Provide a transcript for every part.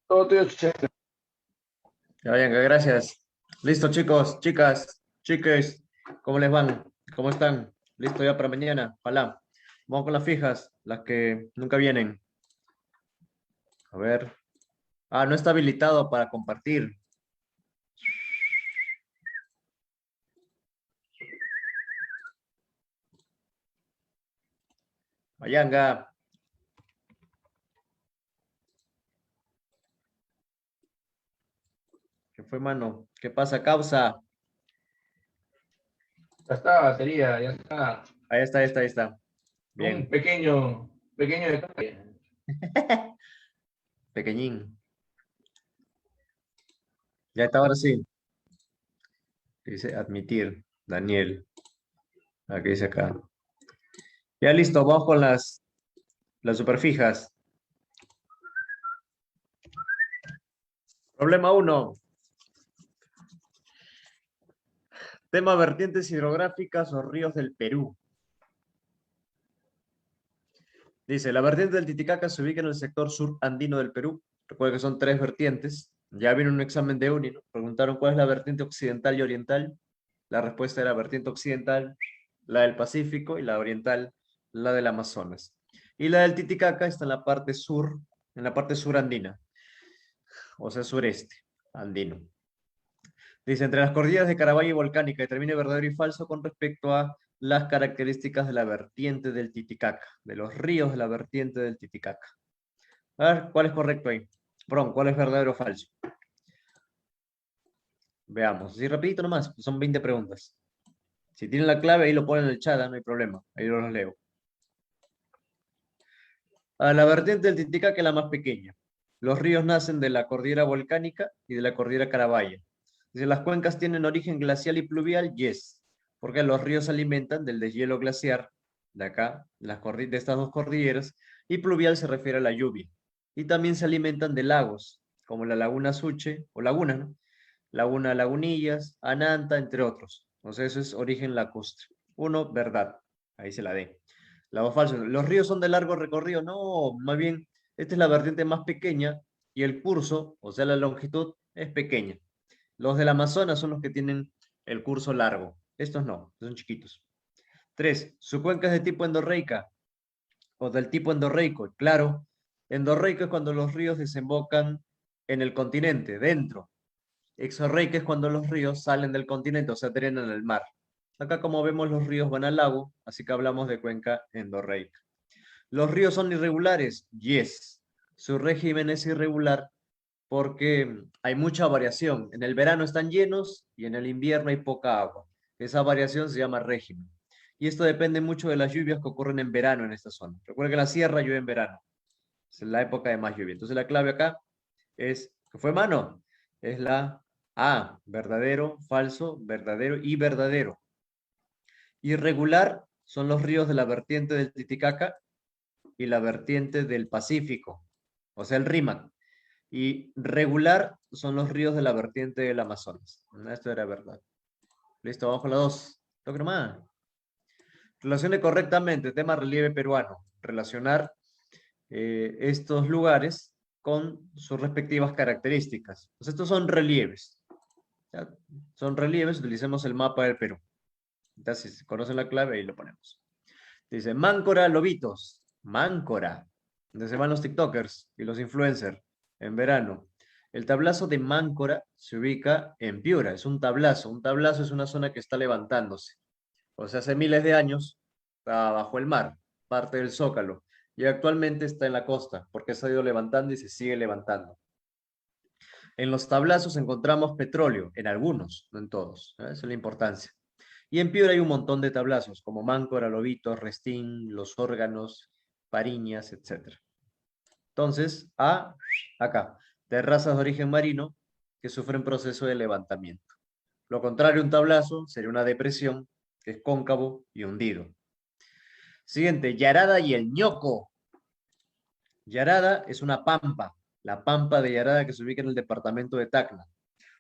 Todo tuyo, Chichester. Ya vayan, gracias. Listo, chicos, chicas, chiques, ¿cómo les van? ¿Cómo están? Listo ya para mañana, ojalá. Vamos con las fijas, las que nunca vienen. A ver. Ah, no está habilitado para compartir. Vayanga. ¿Qué fue, mano? ¿Qué pasa, causa? Ya está, batería, ya está. Ahí está, ahí está, ahí está. Un Bien. pequeño detalle. Pequeñín. Ya está, ahora sí. Dice admitir, Daniel. Aquí dice acá. Ya listo, vamos con las superfijas. Problema uno. Tema vertientes hidrográficas o ríos del Perú. Dice, la vertiente del Titicaca se ubica en el sector sur andino del Perú. Recuerda que son tres vertientes. Ya vino un examen de UNI, ¿no? Preguntaron cuál es la vertiente occidental y oriental. La respuesta era vertiente occidental, la del Pacífico, y la oriental, la del Amazonas. Y la del Titicaca está en la parte sur andina, o sea, sureste andino. Dice, entre las cordilleras de Caraballo y Volcánica, determine verdadero y falso con respecto a las características de la vertiente del Titicaca, de los ríos de la vertiente del Titicaca. A ver, ¿cuál es correcto ahí? Perdón, ¿cuál es verdadero o falso? Veamos, así rapidito nomás, son 20 preguntas. Si tienen la clave, ahí lo ponen en el chat, no hay problema, ahí yo los leo. A la vertiente del Titicaca es la más pequeña. Los ríos nacen de la cordillera volcánica y de la cordillera Carabaya. Dice, las cuencas tienen origen glacial y pluvial, yes, porque los ríos se alimentan del deshielo glaciar de acá, de estas dos cordilleras, y pluvial se refiere a la lluvia. Y también se alimentan de lagos, como la Laguna Suche, o Laguna, ¿no? Laguna Lagunillas, Ananta, entre otros. Entonces, eso es origen lacustre. Uno, verdad. Ahí se la dé. La voz falsa. Los ríos son de largo recorrido. No, más bien, esta es la vertiente más pequeña y el curso, o sea, la longitud, es pequeña. Los del Amazonas son los que tienen el curso largo. Estos no, son chiquitos. Tres, su cuenca es de tipo endorreica o del tipo endorreico. Claro, endorreico es cuando los ríos desembocan en el continente, dentro. Exorreica es cuando los ríos salen del continente o se drenan al mar. Acá, como vemos, los ríos van al lago, así que hablamos de cuenca endorreica. ¿Los ríos son irregulares? Yes. Su régimen es irregular porque hay mucha variación. En el verano están llenos y en el invierno hay poca agua. Esa variación se llama régimen. Y esto depende mucho de las lluvias que ocurren en verano en esta zona. Recuerda que la sierra llueve en verano. Es la época de más lluvia. Entonces la clave acá es, ¿qué fue, mano? Es la A, verdadero, falso, verdadero y verdadero. Irregular son los ríos de la vertiente del Titicaca y la vertiente del Pacífico, o sea, el Rímac. Y regular son los ríos de la vertiente del Amazonas. Esto era verdad. Listo, vamos con la 2. Toque nomás. Relacione correctamente, tema relieve peruano. Relacionar estos lugares con sus respectivas características. Pues estos son relieves. ¿Ya? Son relieves, utilicemos el mapa del Perú. Entonces, si conocen la clave, ahí lo ponemos. Dice, Máncora Lobitos. Máncora. Donde se van los TikTokers y los influencers en verano. El tablazo de Máncora se ubica en Piura. Es un tablazo. Un tablazo es una zona que está levantándose. O sea, hace miles de años está bajo el mar, parte del Zócalo. Y actualmente está en la costa, porque se ha ido levantando y se sigue levantando. En los tablazos encontramos petróleo, en algunos, no en todos. Esa es la importancia. Y en Piura hay un montón de tablazos, como Máncora, Lobito, Restín, Los Órganos, Pariñas, etc. Entonces, acá, terrazas de origen marino que sufren proceso de levantamiento. Lo contrario, un tablazo sería una depresión que es cóncavo y hundido. Siguiente, Yarada y el Ñoco. Yarada es una pampa, la pampa de Yarada que se ubica en el departamento de Tacna.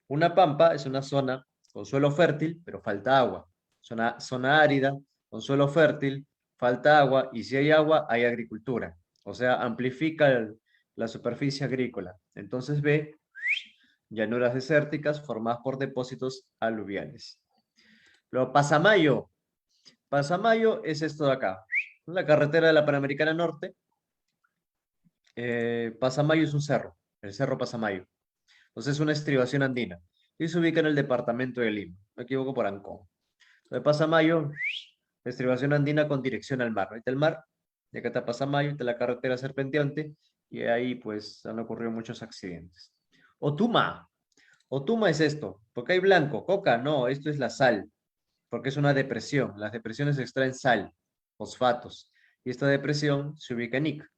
Una pampa es una zona con suelo fértil, pero falta agua. Zona árida, con suelo fértil, falta agua, y si hay agua, hay agricultura. O sea, amplifica la superficie agrícola. Entonces B, llanuras desérticas formadas por depósitos aluviales. Luego Pasamayo. Pasamayo es esto de acá. La carretera de la Panamericana Norte. Pasamayo es un cerro, el Cerro Pasamayo. Entonces es una estribación andina. Y se ubica en el departamento de Lima. Me equivoco por Ancón. De Pasamayo, estribación andina con dirección al mar. Ahí está el mar, y acá está Pasamayo, está la carretera serpenteante, y ahí pues han ocurrido muchos accidentes. Otuma. Otuma es esto. ¿Por qué hay blanco? Coca, no, esto es la sal, porque es una depresión. Las depresiones extraen sal, fosfatos, y esta depresión se ubica en Ica.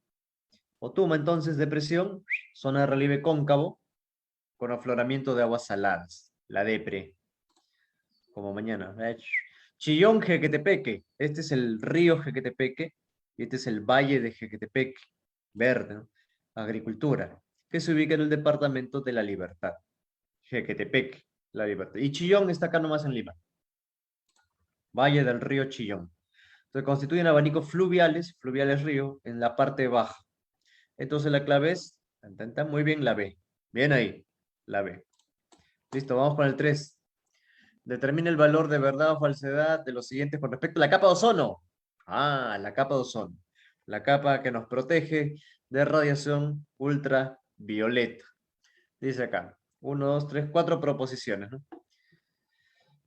Otuma, entonces, depresión, zona de relieve cóncavo, con afloramiento de aguas saladas. La depre, como mañana. Chillón, Jequetepeque. Este es el río Jequetepeque y este es el valle de Jequetepeque, verde, ¿no? Agricultura, que se ubica en el departamento de La Libertad. Jequetepeque, La Libertad. Y Chillón está acá nomás en Lima. Valle del río Chillón. Se constituyen abanicos fluviales, fluviales río, en la parte baja. Entonces la clave es, muy bien, la B. Bien ahí, la B. Listo, vamos con el 3. Determina el valor de verdad o falsedad de los siguientes con respecto a la capa de ozono. Ah, la capa de ozono. La capa que nos protege de radiación ultravioleta. Dice acá, 1, 2, 3, 4 proposiciones, ¿no?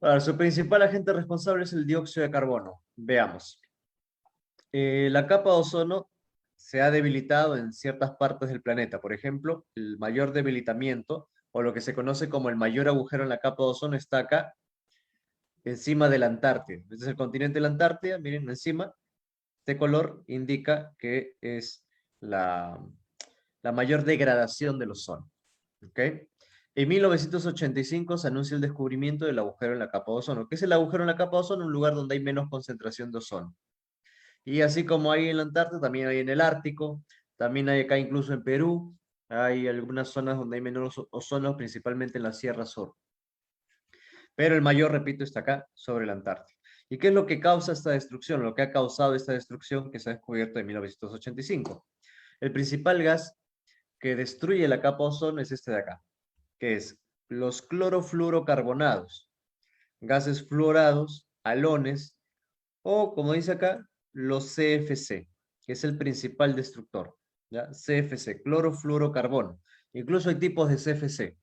Ahora, su principal agente responsable es el dióxido de carbono. Veamos. La capa de ozono se ha debilitado en ciertas partes del planeta. Por ejemplo, el mayor debilitamiento, o lo que se conoce como el mayor agujero en la capa de ozono, está acá, encima de la Antártida. Este es el continente de la Antártida, miren, encima. Este color indica que es la mayor degradación del ozono. ¿Ok? En 1985 se anuncia el descubrimiento del agujero en la capa de ozono. ¿Qué es el agujero en la capa de ozono? Un lugar donde hay menos concentración de ozono. Y así como hay en la Antártida, también hay en el Ártico, también hay acá incluso en Perú, hay algunas zonas donde hay menos ozono, principalmente en la Sierra Sur. Pero el mayor, repito, está acá, sobre la Antártida. ¿Y qué es lo que causa esta destrucción? Lo que ha causado esta destrucción que se ha descubierto en 1985. El principal gas que destruye la capa de ozono es este de acá, que es los clorofluorocarbonados, gases fluorados, halones, o como dice acá, los CFC, que es el principal destructor. ¿Ya? CFC, clorofluorocarbono. Incluso hay tipos de CFC.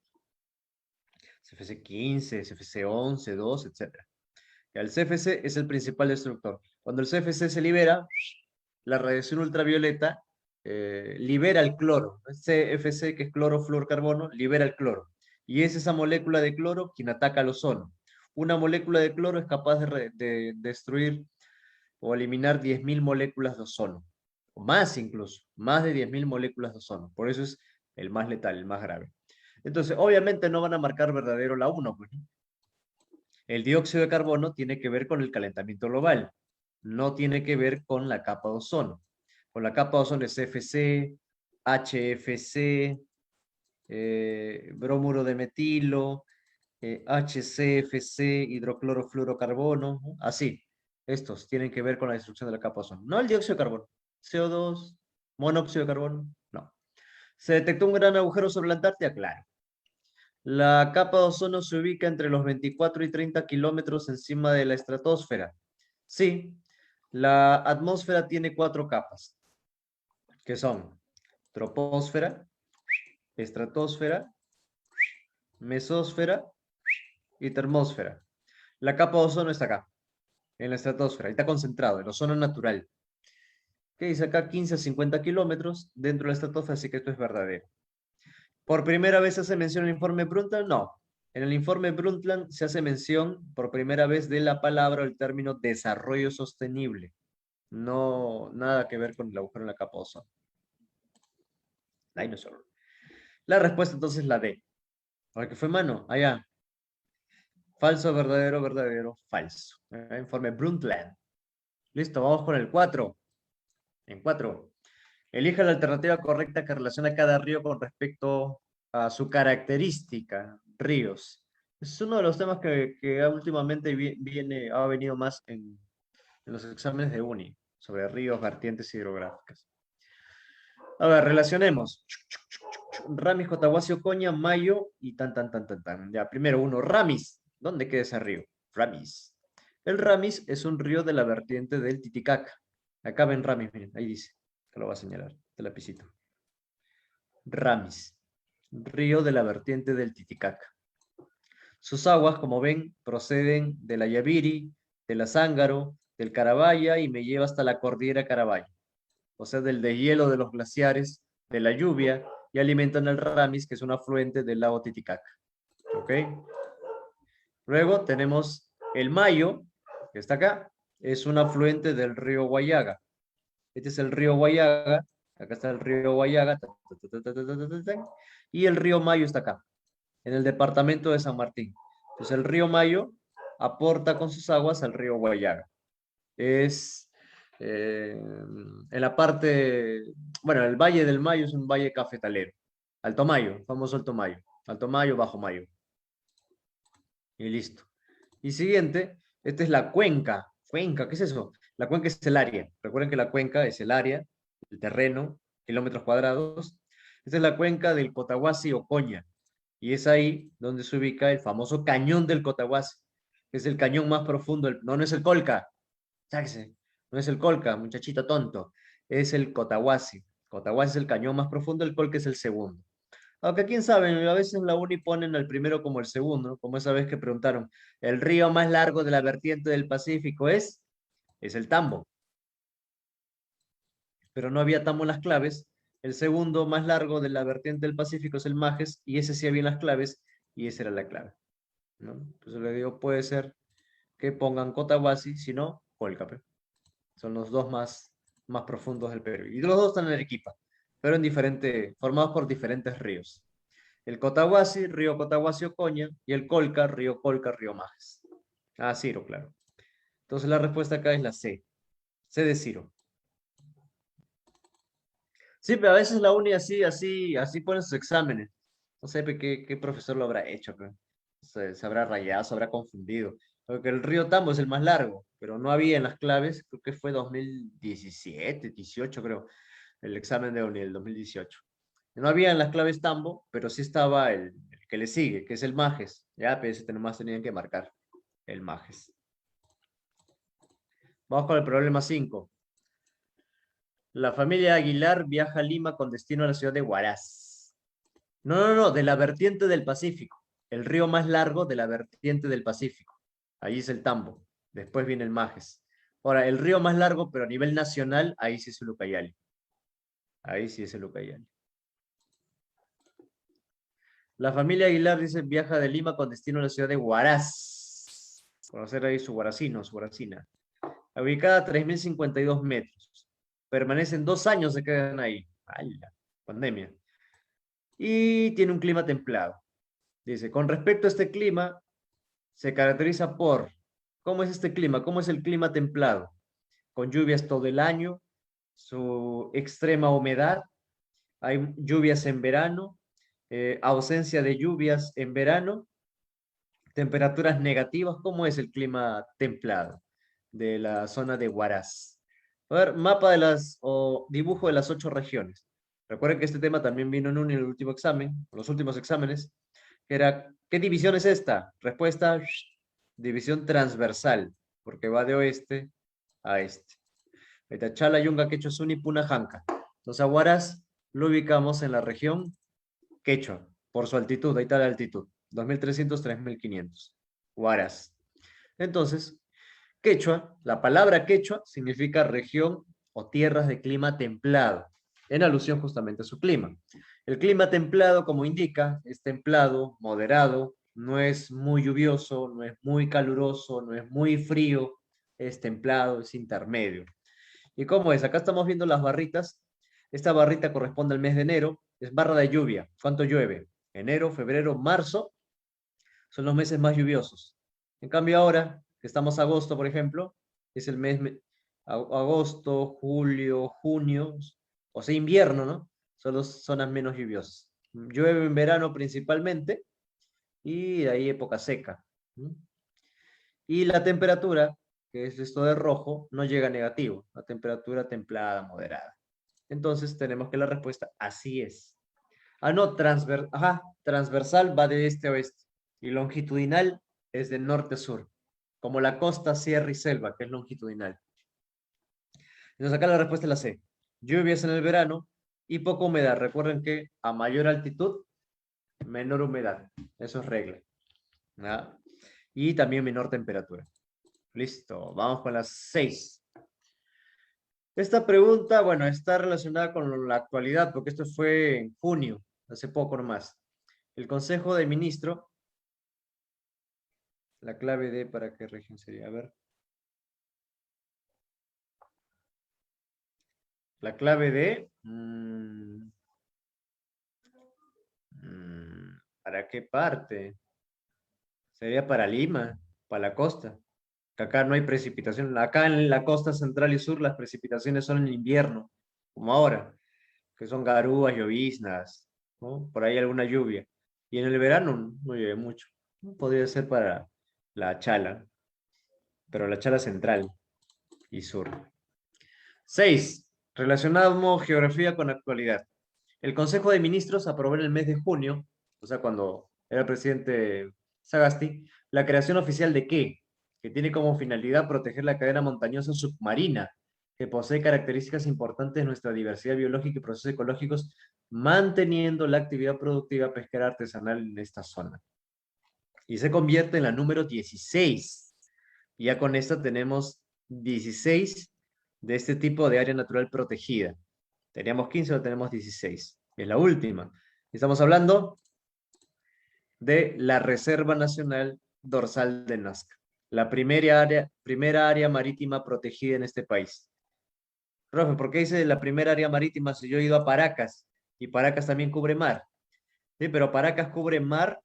CFC 15, CFC 11, 2, etc. El CFC es el principal destructor. Cuando el CFC se libera, la radiación ultravioleta libera el cloro. El CFC, que es clorofluorocarbono, libera el cloro. Y es esa molécula de cloro quien ataca al ozono. Una molécula de cloro es capaz de destruir o eliminar 10.000 moléculas de ozono. O más incluso, más de 10.000 moléculas de ozono. Por eso es el más letal, el más grave. Entonces, obviamente no van a marcar verdadero la 1, pues, ¿no? El dióxido de carbono tiene que ver con el calentamiento global, no tiene que ver con la capa de ozono. Con la capa de ozono es CFC, HFC, bromuro de metilo, HCFC, hidroclorofluorocarbono, ¿no? Así. Estos tienen que ver con la destrucción de la capa de ozono. No el dióxido de carbono. CO2, monóxido de carbono, no. ¿Se detectó un gran agujero sobre la Antártida? Claro. La capa de ozono se ubica entre los 24 y 30 kilómetros encima de la estratosfera. Sí, la atmósfera tiene 4 capas, que son troposfera, estratosfera, mesósfera y termósfera. La capa de ozono está acá, en la estratosfera, y está concentrado, el ozono natural. ¿Qué dice acá? 15 a 50 kilómetros dentro de la estratosfera, así que esto es verdadero. ¿Por primera vez se hace mención en el informe Brundtland? No. En el informe Brundtland se hace mención por primera vez de la palabra o el término desarrollo sostenible. No, nada que ver con el agujero en la capa de ozono. Ahí no solo. La respuesta entonces es la D. ¿Para qué fue mano? Allá. Falso, verdadero, verdadero, falso. Informe Brundtland. Listo, vamos con el 4. En 4. Elija la alternativa correcta que relaciona cada río con respecto a su característica. Ríos. Es uno de los temas que últimamente ha venido más en los exámenes de uni, sobre ríos, vertientes hidrográficas. A ver, relacionemos. Ramis, Cotahuasi, Ocoña, Mayo y tan, tan, tan, tan, tan. Ya, primero uno, Ramis. ¿Dónde queda ese río? Ramis. El Ramis es un río de la vertiente del Titicaca. Acá ven Ramis, miren, ahí dice. Te lo voy a señalar, de lapicito. Ramis, río de la vertiente del Titicaca. Sus aguas, como ven, proceden de la Yaviri, de la Zángaro, del Carabaya y me lleva hasta la cordillera Carabaya. O sea, del deshielo de los glaciares, de la lluvia, y alimentan el Ramis, que es un afluente del lago Titicaca. ¿Ok? Luego tenemos el Mayo, que está acá, es un afluente del río Guayaga. Este es el río Guayaga, acá está el río Guayaga, y el río Mayo está acá, en el departamento de San Martín. Entonces el río Mayo aporta con sus aguas al río Guayaga. Es en la parte, bueno, el Valle del Mayo es un valle cafetalero. Alto Mayo, famoso Alto Mayo. Alto Mayo, Bajo Mayo. Y listo. Y siguiente, esta es la cuenca. Cuenca, ¿qué es eso? La cuenca es el área. Recuerden que la cuenca es el área, el terreno, kilómetros cuadrados. Esta es la cuenca del Cotahuasi Ocoña. Y es ahí donde se ubica el famoso cañón del Cotahuasi, que es el cañón más profundo. No, no es el Colca. Sáquese. No es el Colca, muchachito tonto. Es el Cotahuasi. Cotahuasi es el cañón más profundo, el Colca es el segundo. Aunque quién sabe, a veces en la uni ponen al primero como el segundo, ¿no? Como esa vez que preguntaron, ¿el río más largo de la vertiente del Pacífico es? Es el Tambo. Pero no había Tambo en las claves. El segundo más largo de la vertiente del Pacífico es el Majes, y ese sí había en las claves, y esa era la clave, ¿no? Entonces le digo, puede ser que pongan Cotahuasi, si no, Colca. Son los dos más profundos del Perú. Y los dos están en Arequipa, pero formados por diferentes ríos. El Cotahuasi, río Cotahuasi Ocoña, y el Colca, río Majes. Ah, Ciro, claro. Entonces la respuesta acá es la C. C de Ciro. Sí, pero a veces la uni así pone sus exámenes. No sé qué profesor lo habrá hecho, pero se habrá rayado, se habrá confundido. Porque el río Tambo es el más largo, pero no había en las claves, creo que fue 2017, 18 creo, el examen de uni, el 2018. No había en las claves Tambo, pero sí estaba el que le sigue, que es el Majes. Ya, pero ese nomás tenían que marcar el Majes. Vamos con el problema 5. La familia Aguilar viaja a Lima con destino a la ciudad de Huaraz. No, de la vertiente del Pacífico. El río más largo de la vertiente del Pacífico. Allí es el Tambo. Después viene el Majes. Ahora, el río más largo, pero a nivel nacional, ahí sí es el Ucayali. Ahí sí es el Ucayali. La familia Aguilar dice viaja de Lima con destino a la ciudad de Huaraz. Conocer ahí su huaracino, su huaracina. Ubicada a 3.052 metros. Permanecen 2 años, se quedan ahí. ¡Ay, la pandemia! Y tiene un clima templado. Dice, con respecto a este clima, se caracteriza por, ¿cómo es este clima? ¿Cómo es el clima templado? Con lluvias todo el año, su extrema humedad, hay lluvias en verano, ausencia de lluvias en verano, temperaturas negativas. ¿Cómo es el clima templado de la zona de Huaraz? A ver, mapa o dibujo de las 8 regiones. Recuerden que este tema también vino en el último examen, los últimos exámenes, que era, ¿qué división es esta? Respuesta, división transversal, porque va de oeste a este. Chala, Yunga, Quechua, Suni, Puna, Janca. Los Aguaras lo ubicamos en la región Quechua, por su altitud, ahí está la altitud, 2.300, 3.500. Huaraz. Entonces, Quechua, la palabra quechua significa región o tierras de clima templado, en alusión justamente a su clima. El clima templado, como indica, es templado, moderado, no es muy lluvioso, no es muy caluroso, no es muy frío, es templado, es intermedio. ¿Y cómo es? Acá estamos viendo las barritas. Esta barrita corresponde al mes de enero, es barra de lluvia. ¿Cuánto llueve? Enero, febrero, marzo son los meses más lluviosos. En cambio ahora, que estamos agosto, por ejemplo, es el mes agosto, julio, junio, o sea, invierno, ¿no? Son las zonas menos lluviosas. Llueve en verano principalmente y de ahí época seca. Y la temperatura, que es esto de rojo, no llega a negativo. La temperatura templada, moderada. Entonces tenemos que la respuesta así es. Ah, no, transversal va de este a oeste y longitudinal es de norte a sur, como la costa, sierra y selva, que es longitudinal. Entonces acá la respuesta es la C. Lluvias en el verano y poca humedad. Recuerden que a mayor altitud, menor humedad. Eso es regla. ¿Ya? Y también menor temperatura. Listo, vamos con las 6. Esta pregunta, bueno, está relacionada con la actualidad, porque esto fue en junio, hace poco nomás. El Consejo de Ministros, la clave de, ¿para qué región sería? A ver. La clave de, ¿para qué parte? Sería para Lima, para la costa. Que acá no hay precipitación. Acá en la costa central y sur las precipitaciones son en invierno, como ahora, que son garúas, lloviznas, ¿no? Por ahí alguna lluvia. Y en el verano no llueve mucho. Podría ser para la Chala, pero la Chala central y sur. 6. Relacionado geografía con actualidad. El Consejo de Ministros aprobó en el mes de junio, o sea, cuando era presidente Sagasti, la creación oficial de ¿qué? Que tiene como finalidad proteger la cadena montañosa submarina, que posee características importantes de nuestra diversidad biológica y procesos ecológicos, manteniendo la actividad productiva pesquera artesanal en esta zona. Y se convierte en la número 16. Y ya con esta tenemos 16 de este tipo de área natural protegida. Teníamos 15, ahora tenemos 16. Es la última. Estamos hablando de la Reserva Nacional Dorsal de Nazca, la primera área marítima protegida en este país. Profe, ¿por qué dice la primera área marítima si yo he ido a Paracas? Y Paracas también cubre mar. Sí, pero Paracas cubre mar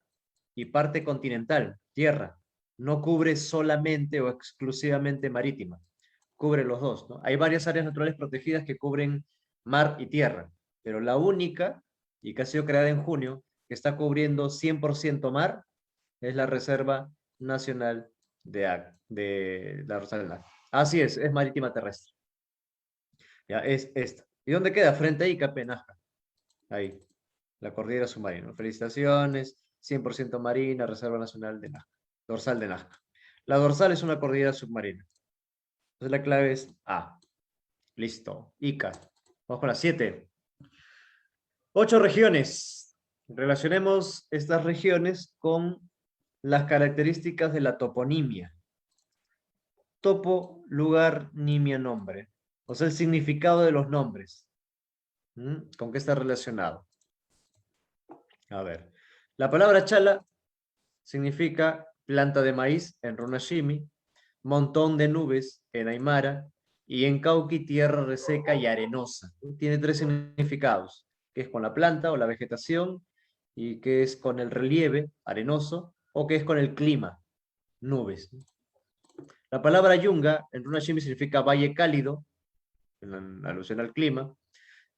y parte continental, tierra. No cubre solamente o exclusivamente marítima. Cubre los dos, ¿no? Hay varias áreas naturales protegidas que cubren mar y tierra, pero la única, y que ha sido creada en junio, que está cubriendo 100% mar, es la Reserva Nacional de la Rosaleda. Así es marítima terrestre. Ya, es esta. ¿Y dónde queda? Frente a Ica, Penaja. Ahí, la cordillera submarina. Felicitaciones, 100% marina, Reserva Nacional de Nazca. Dorsal de Nazca. La dorsal es una cordillera submarina. Entonces la clave es A. Listo. Ica. Vamos con las 7. 8 regiones. Relacionemos estas regiones con las características de la toponimia. Topo, lugar, nimia, nombre. O sea, el significado de los nombres. ¿Con qué está relacionado? A ver. La palabra chala significa planta de maíz en Runashimi, montón de nubes en Aymara y en Cauqui tierra reseca y arenosa. Tiene 3 significados, que es con la planta o la vegetación y que es con el relieve arenoso o que es con el clima, nubes. La palabra yunga en Runashimi significa valle cálido, en alusión al clima,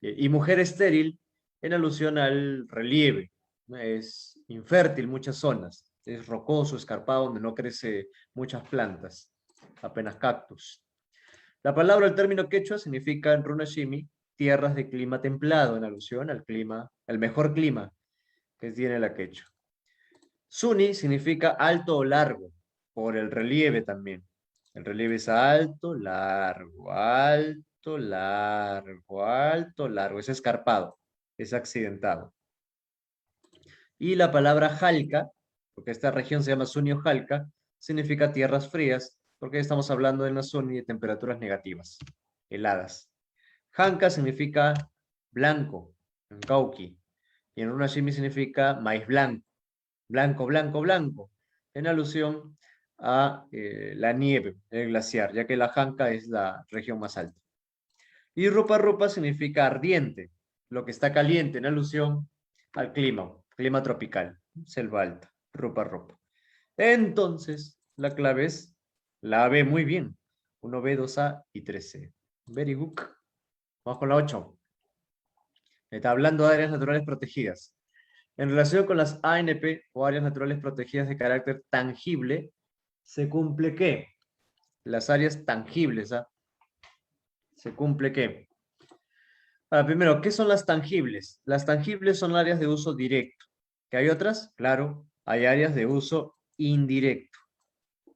y mujer estéril en alusión al relieve. Es infértil muchas zonas, es rocoso, escarpado, donde no crece muchas plantas, apenas cactus. La palabra, el término quechua, significa en Runashimi tierras de clima templado, en alusión al clima, el mejor clima que tiene la quechua. Suni significa alto o largo, por el relieve también. El relieve es alto, largo, alto, largo, alto, largo. Es escarpado, es accidentado. Y la palabra jalca, porque esta región se llama Suni o Jalca, significa tierras frías, porque estamos hablando de una Suni de temperaturas negativas, heladas. Janca significa blanco, en Cauqui. Y en Runashimi significa maíz blanco, blanco, blanco, blanco, en alusión a la nieve, el glaciar, ya que la Janca es la región más alta. Y rupa rupa significa ardiente, lo que está caliente, en alusión al clima, clima tropical, selva alta, rupa rupa. Entonces, la clave es la B, muy bien. 1B, 2A y 3C. Very good. Vamos con la 8. Está hablando de áreas naturales protegidas. En relación con las ANP o áreas naturales protegidas de carácter tangible, ¿se cumple qué? Las áreas tangibles, ¿ah? ¿Se cumple qué? Ahora, primero, ¿qué son las tangibles? Las tangibles son áreas de uso directo. ¿Que hay otras? Claro, hay áreas de uso indirecto.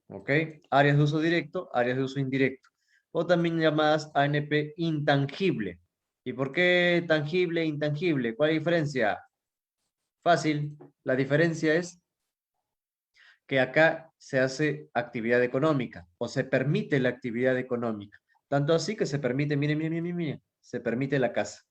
¿Ok? Áreas de uso directo, áreas de uso indirecto. O también llamadas ANP intangible. ¿Y por qué tangible e intangible? ¿Cuál es la diferencia? Fácil. La diferencia es que acá se hace actividad económica o se permite la actividad económica. Tanto así que se permite, miren, se permite la caza.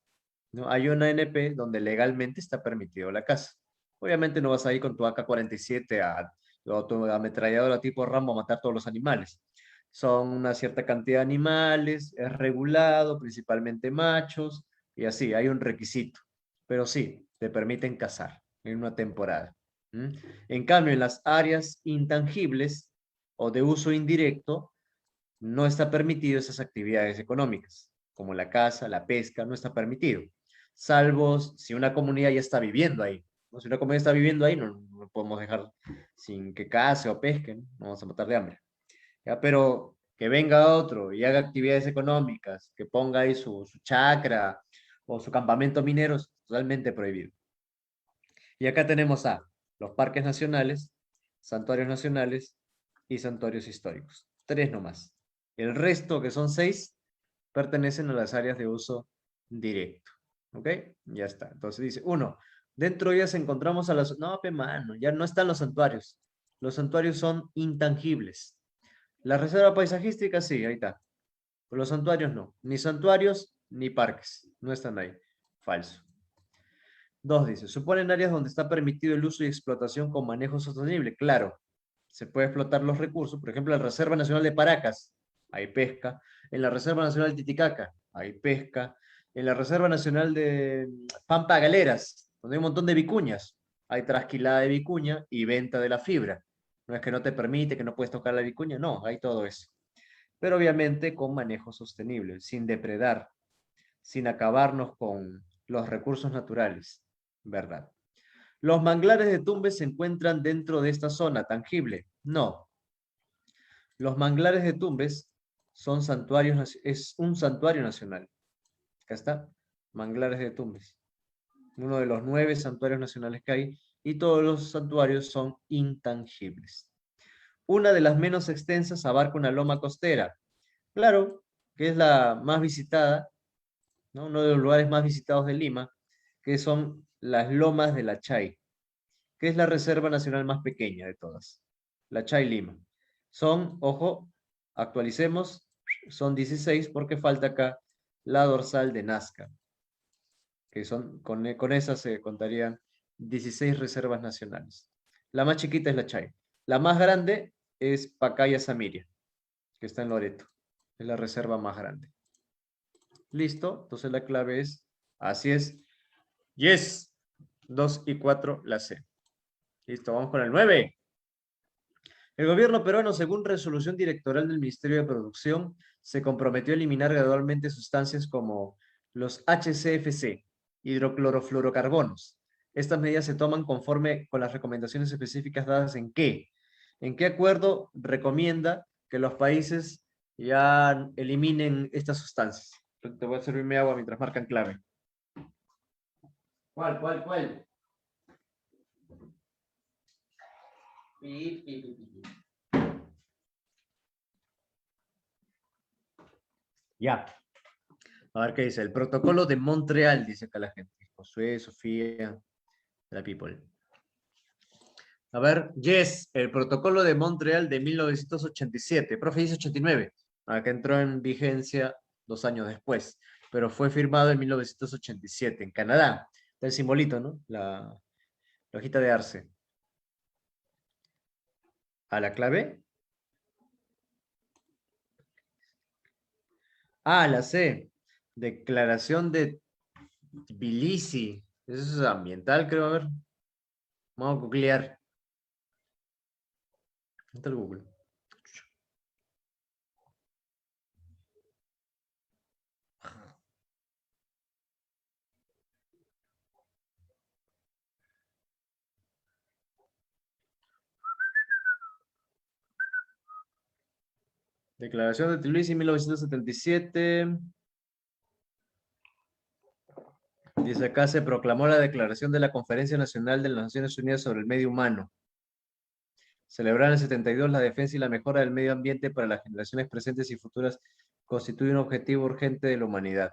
¿No? Hay una ANP donde legalmente está permitido la caza. Obviamente no vas a ir con tu AK-47 o tu ametralladora tipo Rambo a matar todos los animales. Son una cierta cantidad de animales, es regulado, principalmente machos, y así, hay un requisito. Pero sí, te permiten cazar en una temporada. ¿Mm? En cambio, en las áreas intangibles o de uso indirecto, no está permitido esas actividades económicas, como la caza, la pesca, no está permitido, salvo si una comunidad ya está viviendo ahí. ¿No? Si una comunidad está viviendo ahí, no podemos dejar sin que case o pesque, ¿no? No vamos a matar de hambre. ¿Ya? Pero que venga otro y haga actividades económicas, que ponga ahí su chacra o su campamento minero, es totalmente prohibido. Y acá tenemos a los parques nacionales, santuarios nacionales y santuarios históricos. 3 nomás. El resto, que son 6, pertenecen a las áreas de uso directo. ¿Ok? Ya está. Entonces dice, 1. Dentro de ellas encontramos a las... No, pe mano, ya no están los santuarios. Los santuarios son intangibles. La reserva paisajística, sí, ahí está. Pero los santuarios no. Ni santuarios ni parques. No están ahí. Falso. 2 dice, suponen áreas donde está permitido el uso y explotación con manejo sostenible. Claro, se puede explotar los recursos. Por ejemplo, en la Reserva Nacional de Paracas hay pesca. En la Reserva Nacional de Titicaca hay pesca. En la Reserva Nacional de Pampa Galeras, donde hay un montón de vicuñas, hay trasquilada de vicuña y venta de la fibra. No es que no te permite, que no puedes tocar la vicuña, no, hay todo eso. Pero obviamente con manejo sostenible, sin depredar, sin acabarnos con los recursos naturales, ¿verdad? ¿Los manglares de Tumbes se encuentran dentro de esta zona tangible? No. Los manglares de Tumbes son santuarios, es un santuario nacional. Acá está, Manglares de Tumbes. Uno de los 9 santuarios nacionales que hay y todos los santuarios son intangibles. Una de las menos extensas abarca una loma costera. Claro, que es la más visitada, ¿no? Uno de los lugares más visitados de Lima, que son las lomas de la Chay, que es la reserva nacional más pequeña de todas, la Chay Lima. Son, ojo, actualicemos, son 16 porque falta acá la dorsal de Nazca, que son, con esas se contarían 16 reservas nacionales. La más chiquita es la Chay. La más grande es Pacaya Samiria, que está en Loreto. Es la reserva más grande. Listo, entonces la clave es, así es, yes, 2 y 4 la C. Listo, vamos con el 9. El gobierno peruano, según resolución directoral del Ministerio de Producción, se comprometió a eliminar gradualmente sustancias como los HCFC, hidroclorofluorocarbonos. Estas medidas se toman conforme con las recomendaciones específicas dadas en qué. ¿En qué acuerdo recomienda que los países ya eliminen estas sustancias? Te voy a servir mi agua mientras marcan clave. ¿Cuál? Ya. A ver qué dice. El protocolo de Montreal, dice acá la gente. Josué, Sofía, la people. A ver, yes, el protocolo de Montreal de 1987. Profe dice 89. Acá entró en vigencia 2 años después, pero fue firmado en 1987 en Canadá. Está el simbolito, ¿no? La hojita de arce. ¿A la clave? Ah, la C. Declaración de Tbilisi. Eso es ambiental, creo. A ver. Vamos a googlear. ¿Dónde está el Google? Declaración de Tbilisi 1977. Dice acá, se proclamó la declaración de la Conferencia Nacional de las Naciones Unidas sobre el Medio Humano. Celebrar en el 72 la defensa y la mejora del medio ambiente para las generaciones presentes y futuras constituye un objetivo urgente de la humanidad.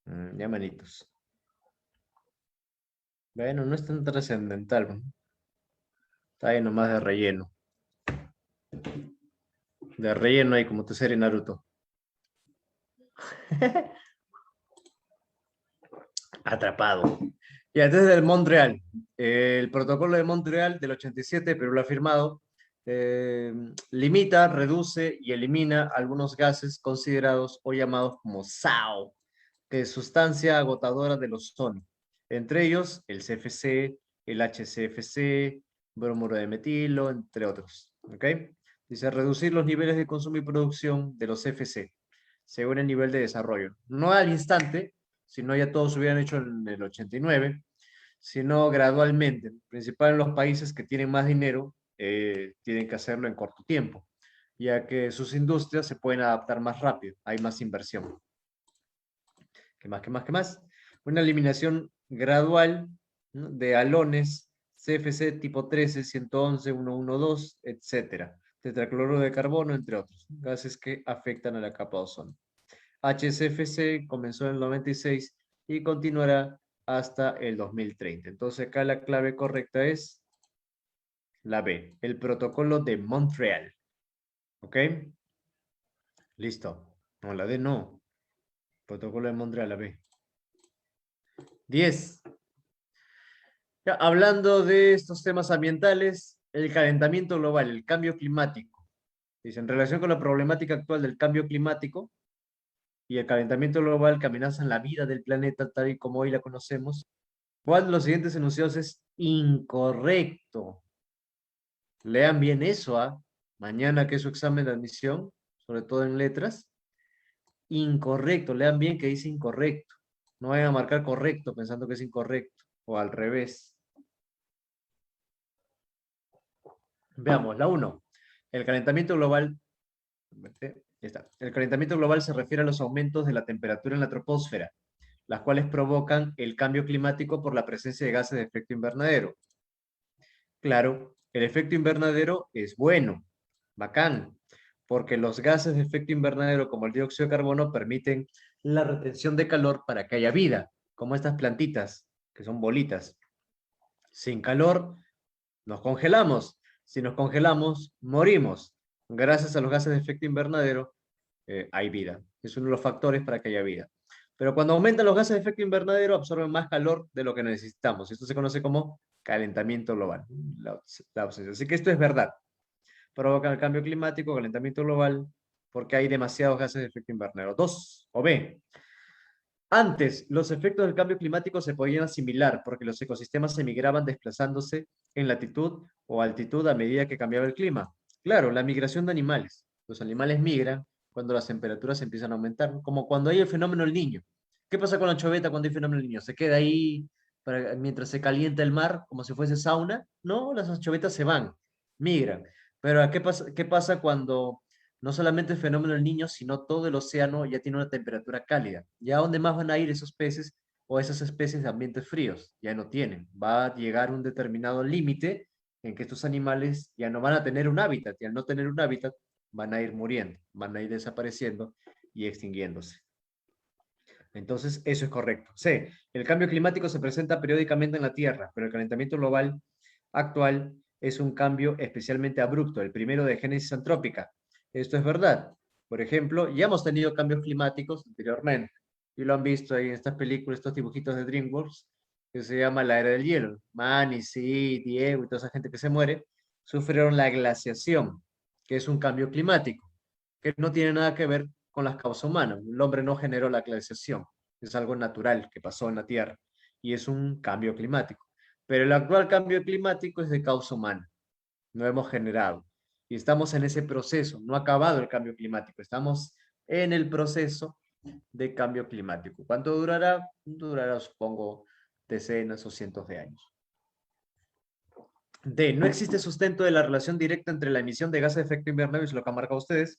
Ya, manitos. Bueno, no es tan trascendental, ¿no? Está ahí nomás de relleno. De relleno ahí como tu serie Naruto. Atrapado. Y antes del Montreal. El protocolo de Montreal del 87, pero lo ha firmado, limita, reduce y elimina algunos gases considerados o llamados como SAO, que es sustancia agotadora del ozono. Entre ellos, el CFC, el HCFC, bromuro de metilo, entre otros. ¿Ok? Dice reducir los niveles de consumo y producción de los CFC, según el nivel de desarrollo. No al instante, sino ya todos hubieran hecho en el 89, sino gradualmente. Principalmente en los países que tienen más dinero, tienen que hacerlo en corto tiempo, ya que sus industrias se pueden adaptar más rápido, hay más inversión. ¿Qué más, qué más, qué más? Una eliminación gradual, ¿no?, de halones, CFC tipo 13, 111, 112, etcétera. Tetracloruro de carbono, entre otros, gases que afectan a la capa de ozono. HCFC comenzó en el 96 y continuará hasta el 2030. Entonces acá la clave correcta es la B, el protocolo de Montreal. ¿Ok? Listo. No, la D no. Protocolo de Montreal, la B. 10. Ya, hablando de estos temas ambientales, el calentamiento global, el cambio climático. Dice, en relación con la problemática actual del cambio climático y el calentamiento global que amenazan la vida del planeta tal y como hoy la conocemos, ¿cuál de los siguientes enunciados es incorrecto? Lean bien eso, ¿ah? Mañana que es su examen de admisión, sobre todo en letras. Incorrecto, lean bien que dice incorrecto. No vayan a marcar correcto pensando que es incorrecto, o al revés. Veamos, la 1. El calentamiento global. Ya está. El calentamiento global se refiere a los aumentos de la temperatura en la troposfera, las cuales provocan el cambio climático por la presencia de gases de efecto invernadero. Claro, el efecto invernadero es bueno, bacán, porque los gases de efecto invernadero como el dióxido de carbono permiten la retención de calor para que haya vida, como estas plantitas, que son bolitas. Sin calor, nos congelamos. Si nos congelamos, morimos. Gracias a los gases de efecto invernadero, hay vida. Es uno de los factores para que haya vida. Pero cuando aumentan los gases de efecto invernadero, absorben más calor de lo que necesitamos. Esto se conoce como calentamiento global. Así que esto es verdad. Provoca el cambio climático, calentamiento global, porque hay demasiados gases de efecto invernadero. 2. O B. Antes, los efectos del cambio climático se podían asimilar porque los ecosistemas emigraban desplazándose en latitud o altitud a medida que cambiaba el clima. Claro, la migración de animales. Los animales migran cuando las temperaturas empiezan a aumentar, ¿no? Como cuando hay el fenómeno del Niño. ¿Qué pasa con la choveta cuando hay fenómeno del Niño? ¿Se queda ahí mientras se calienta el mar como si fuese sauna? No, las chovetas se van, migran. Pero qué pasa cuando no solamente el fenómeno del Niño, sino todo el océano ya tiene una temperatura cálida? ¿Ya a dónde más van a ir esos peces o esas especies de ambientes fríos? Ya no tienen. Va a llegar un determinado límite en que estos animales ya no van a tener un hábitat, y al no tener un hábitat van a ir muriendo, van a ir desapareciendo y extinguiéndose. Entonces, eso es correcto. C. El cambio climático se presenta periódicamente en la Tierra, pero el calentamiento global actual es un cambio especialmente abrupto, el primero de génesis antrópica. Esto es verdad. Por ejemplo, ya hemos tenido cambios climáticos anteriormente, y lo han visto ahí en estas películas, estos dibujitos de DreamWorks, que se llama La Era del Hielo. Manny, sí, Diego y toda esa gente que se muere, sufrieron la glaciación, que es un cambio climático, que no tiene nada que ver con las causas humanas. El hombre no generó la glaciación, es algo natural que pasó en la Tierra, y es un cambio climático. Pero el actual cambio climático es de causa humana, no hemos generado. Y estamos en ese proceso, no ha acabado el cambio climático, estamos en el proceso de cambio climático. ¿Cuánto durará? Durará, supongo, decenas o cientos de años. D. No existe sustento de la relación directa entre la emisión de gases de efecto invernadero, es lo que han marcado ustedes,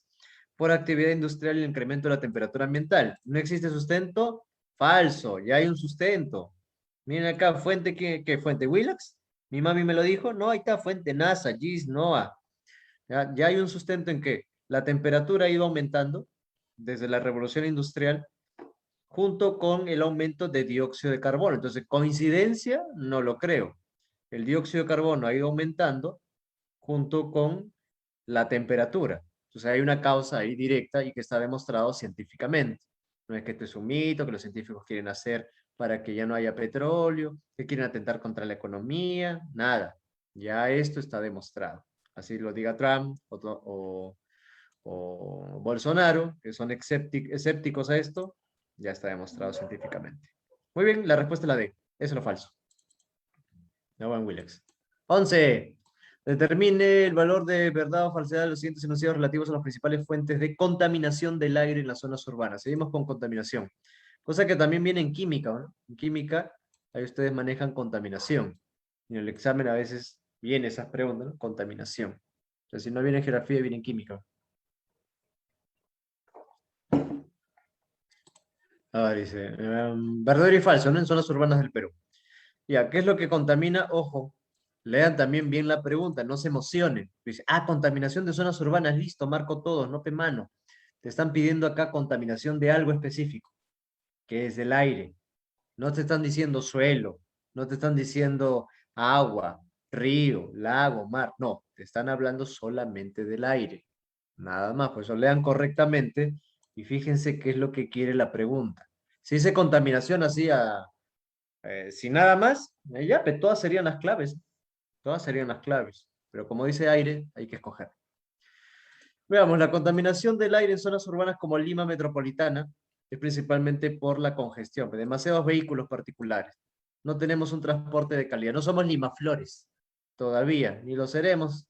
por actividad industrial y el incremento de la temperatura ambiental. No existe sustento, Falso, ya hay un sustento. Miren acá, fuente, ¿qué fuente? ¿Willax? Mi mami me lo dijo. No, ahí está, fuente NASA, GIS, NOAA. Ya hay un sustento en que la temperatura ha ido aumentando desde la revolución industrial junto con el aumento de dióxido de carbono. Entonces, coincidencia, no lo creo. El dióxido de carbono ha ido aumentando junto con la temperatura. Entonces, hay una causa ahí directa y que está demostrado científicamente. No es que esto es un mito, que los científicos quieren hacer para que ya no haya petróleo, que quieren atentar contra la economía, nada. Ya esto está demostrado. Así lo diga Trump o Bolsonaro, que son escépticos a esto, ya está demostrado científicamente. Muy bien, la respuesta es la D. Eso es lo falso. No van Willex. 11. Determine el valor de verdad o falsedad de los siguientes enunciados relativos a las principales fuentes de contaminación del aire en las zonas urbanas. Seguimos con contaminación. Cosa que también viene en química, ¿no? En química, ahí ustedes manejan contaminación. Y en el examen a veces viene esas preguntas, ¿no? Contaminación. Entonces, si no viene en geografía, viene en química. Ahora dice, verdadero y falso, ¿no? En zonas urbanas del Perú. Ya, ¿qué es lo que contamina? Ojo, lean también bien la pregunta, no se emocionen. Dice, contaminación de zonas urbanas, listo, marco todos, no pe mano. Te están pidiendo acá contaminación de algo específico, que es del aire. No te están diciendo suelo, no te están diciendo agua, río, lago, mar. No, te están hablando solamente del aire. Nada más, pues eso lean correctamente y fíjense qué es lo que quiere la pregunta. Si dice contaminación así sin nada más, ya, pues todas serían las claves. Todas serían las claves. Pero como dice aire, hay que escoger. Veamos, la contaminación del aire en zonas urbanas como Lima metropolitana es principalmente por la congestión, demasiados vehículos particulares. No tenemos un transporte de calidad. No somos Limaflores todavía, ni lo seremos,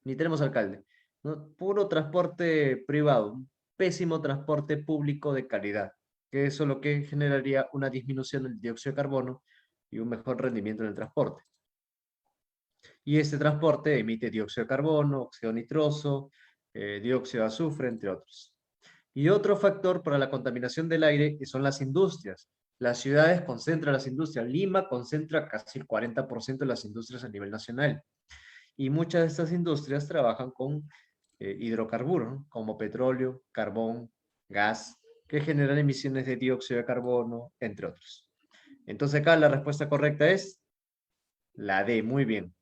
ni tenemos alcalde. ¿No? Puro transporte privado, un pésimo transporte público de calidad, que eso es lo que generaría una disminución del dióxido de carbono y un mejor rendimiento en el transporte. Y este transporte emite dióxido de carbono, óxido nitroso, dióxido de azufre, entre otros. Y otro factor para la contaminación del aire son las industrias. Las ciudades concentran las industrias. Lima concentra casi el 40% de las industrias a nivel nacional. Y muchas de estas industrias trabajan con hidrocarburos, ¿no? Como petróleo, carbón, gas, que generan emisiones de dióxido de carbono, entre otros. Entonces acá la respuesta correcta es la D, muy bien.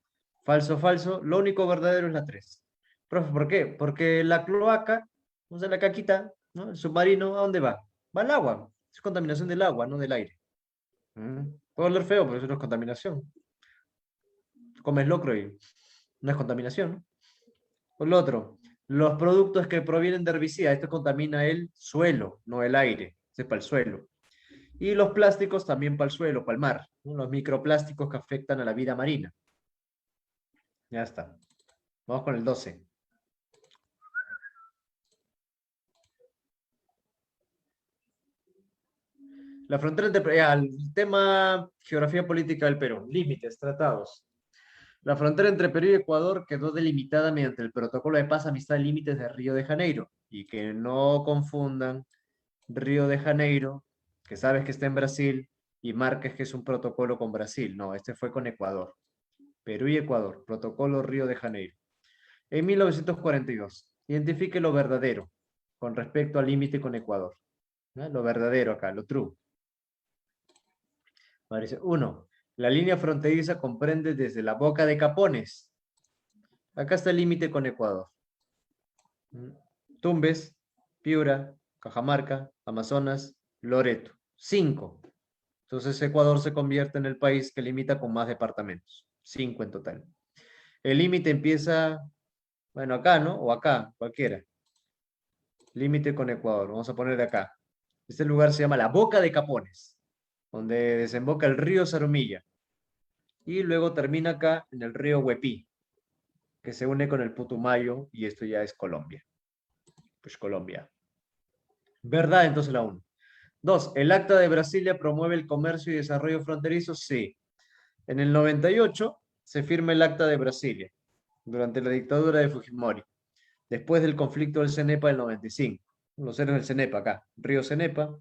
Falso, falso. Lo único verdadero es la 3. Profe, ¿por qué? Porque la cloaca, o sea, la caquita, ¿no? El submarino, ¿a dónde va? Va al agua. Es contaminación del agua, no del aire. Puede oler feo, pero eso no es contaminación. Comes locro y no es contaminación, ¿no? Por lo otro, los productos que provienen de herbicidas, esto contamina el suelo, no el aire. Este es para el suelo. Y los plásticos también para el suelo, para el mar, ¿no? Los microplásticos que afectan a la vida marina. Ya está. Vamos con el 12. La frontera entre... el tema geografía política del Perú. Límites, tratados. La frontera entre Perú y Ecuador quedó delimitada mediante el Protocolo de Paz, Amistad y Límites de Río de Janeiro. Y que no confundan Río de Janeiro, que sabes que está en Brasil, y marques que es un protocolo con Brasil. No, este fue con Ecuador. Perú y Ecuador, Protocolo Río de Janeiro. En 1942, identifique lo verdadero con respecto al límite con Ecuador. ¿No? Lo verdadero acá, lo true. Parece, 1. La línea fronteriza comprende desde la Boca de Capones. Acá está el límite con Ecuador. Tumbes, Piura, Cajamarca, Amazonas, Loreto. 5. Entonces Ecuador se convierte en el país que limita con más departamentos. 5 en total. El límite empieza, bueno, acá, ¿no? O acá, cualquiera. Límite con Ecuador. Vamos a poner de acá. Este lugar se llama la Boca de Capones, donde desemboca el río Zarumilla. Y luego termina acá en el río Huepí, que se une con el Putumayo, y esto ya es Colombia. Pues Colombia. ¿Verdad? Entonces la 1. 2. ¿El Acta de Brasilia promueve el comercio y desarrollo fronterizo? Sí. En el 98 se firma el Acta de Brasilia, durante la dictadura de Fujimori, después del conflicto del CENEPA del 95. Los héroes del CENEPA acá. Río CENEPA,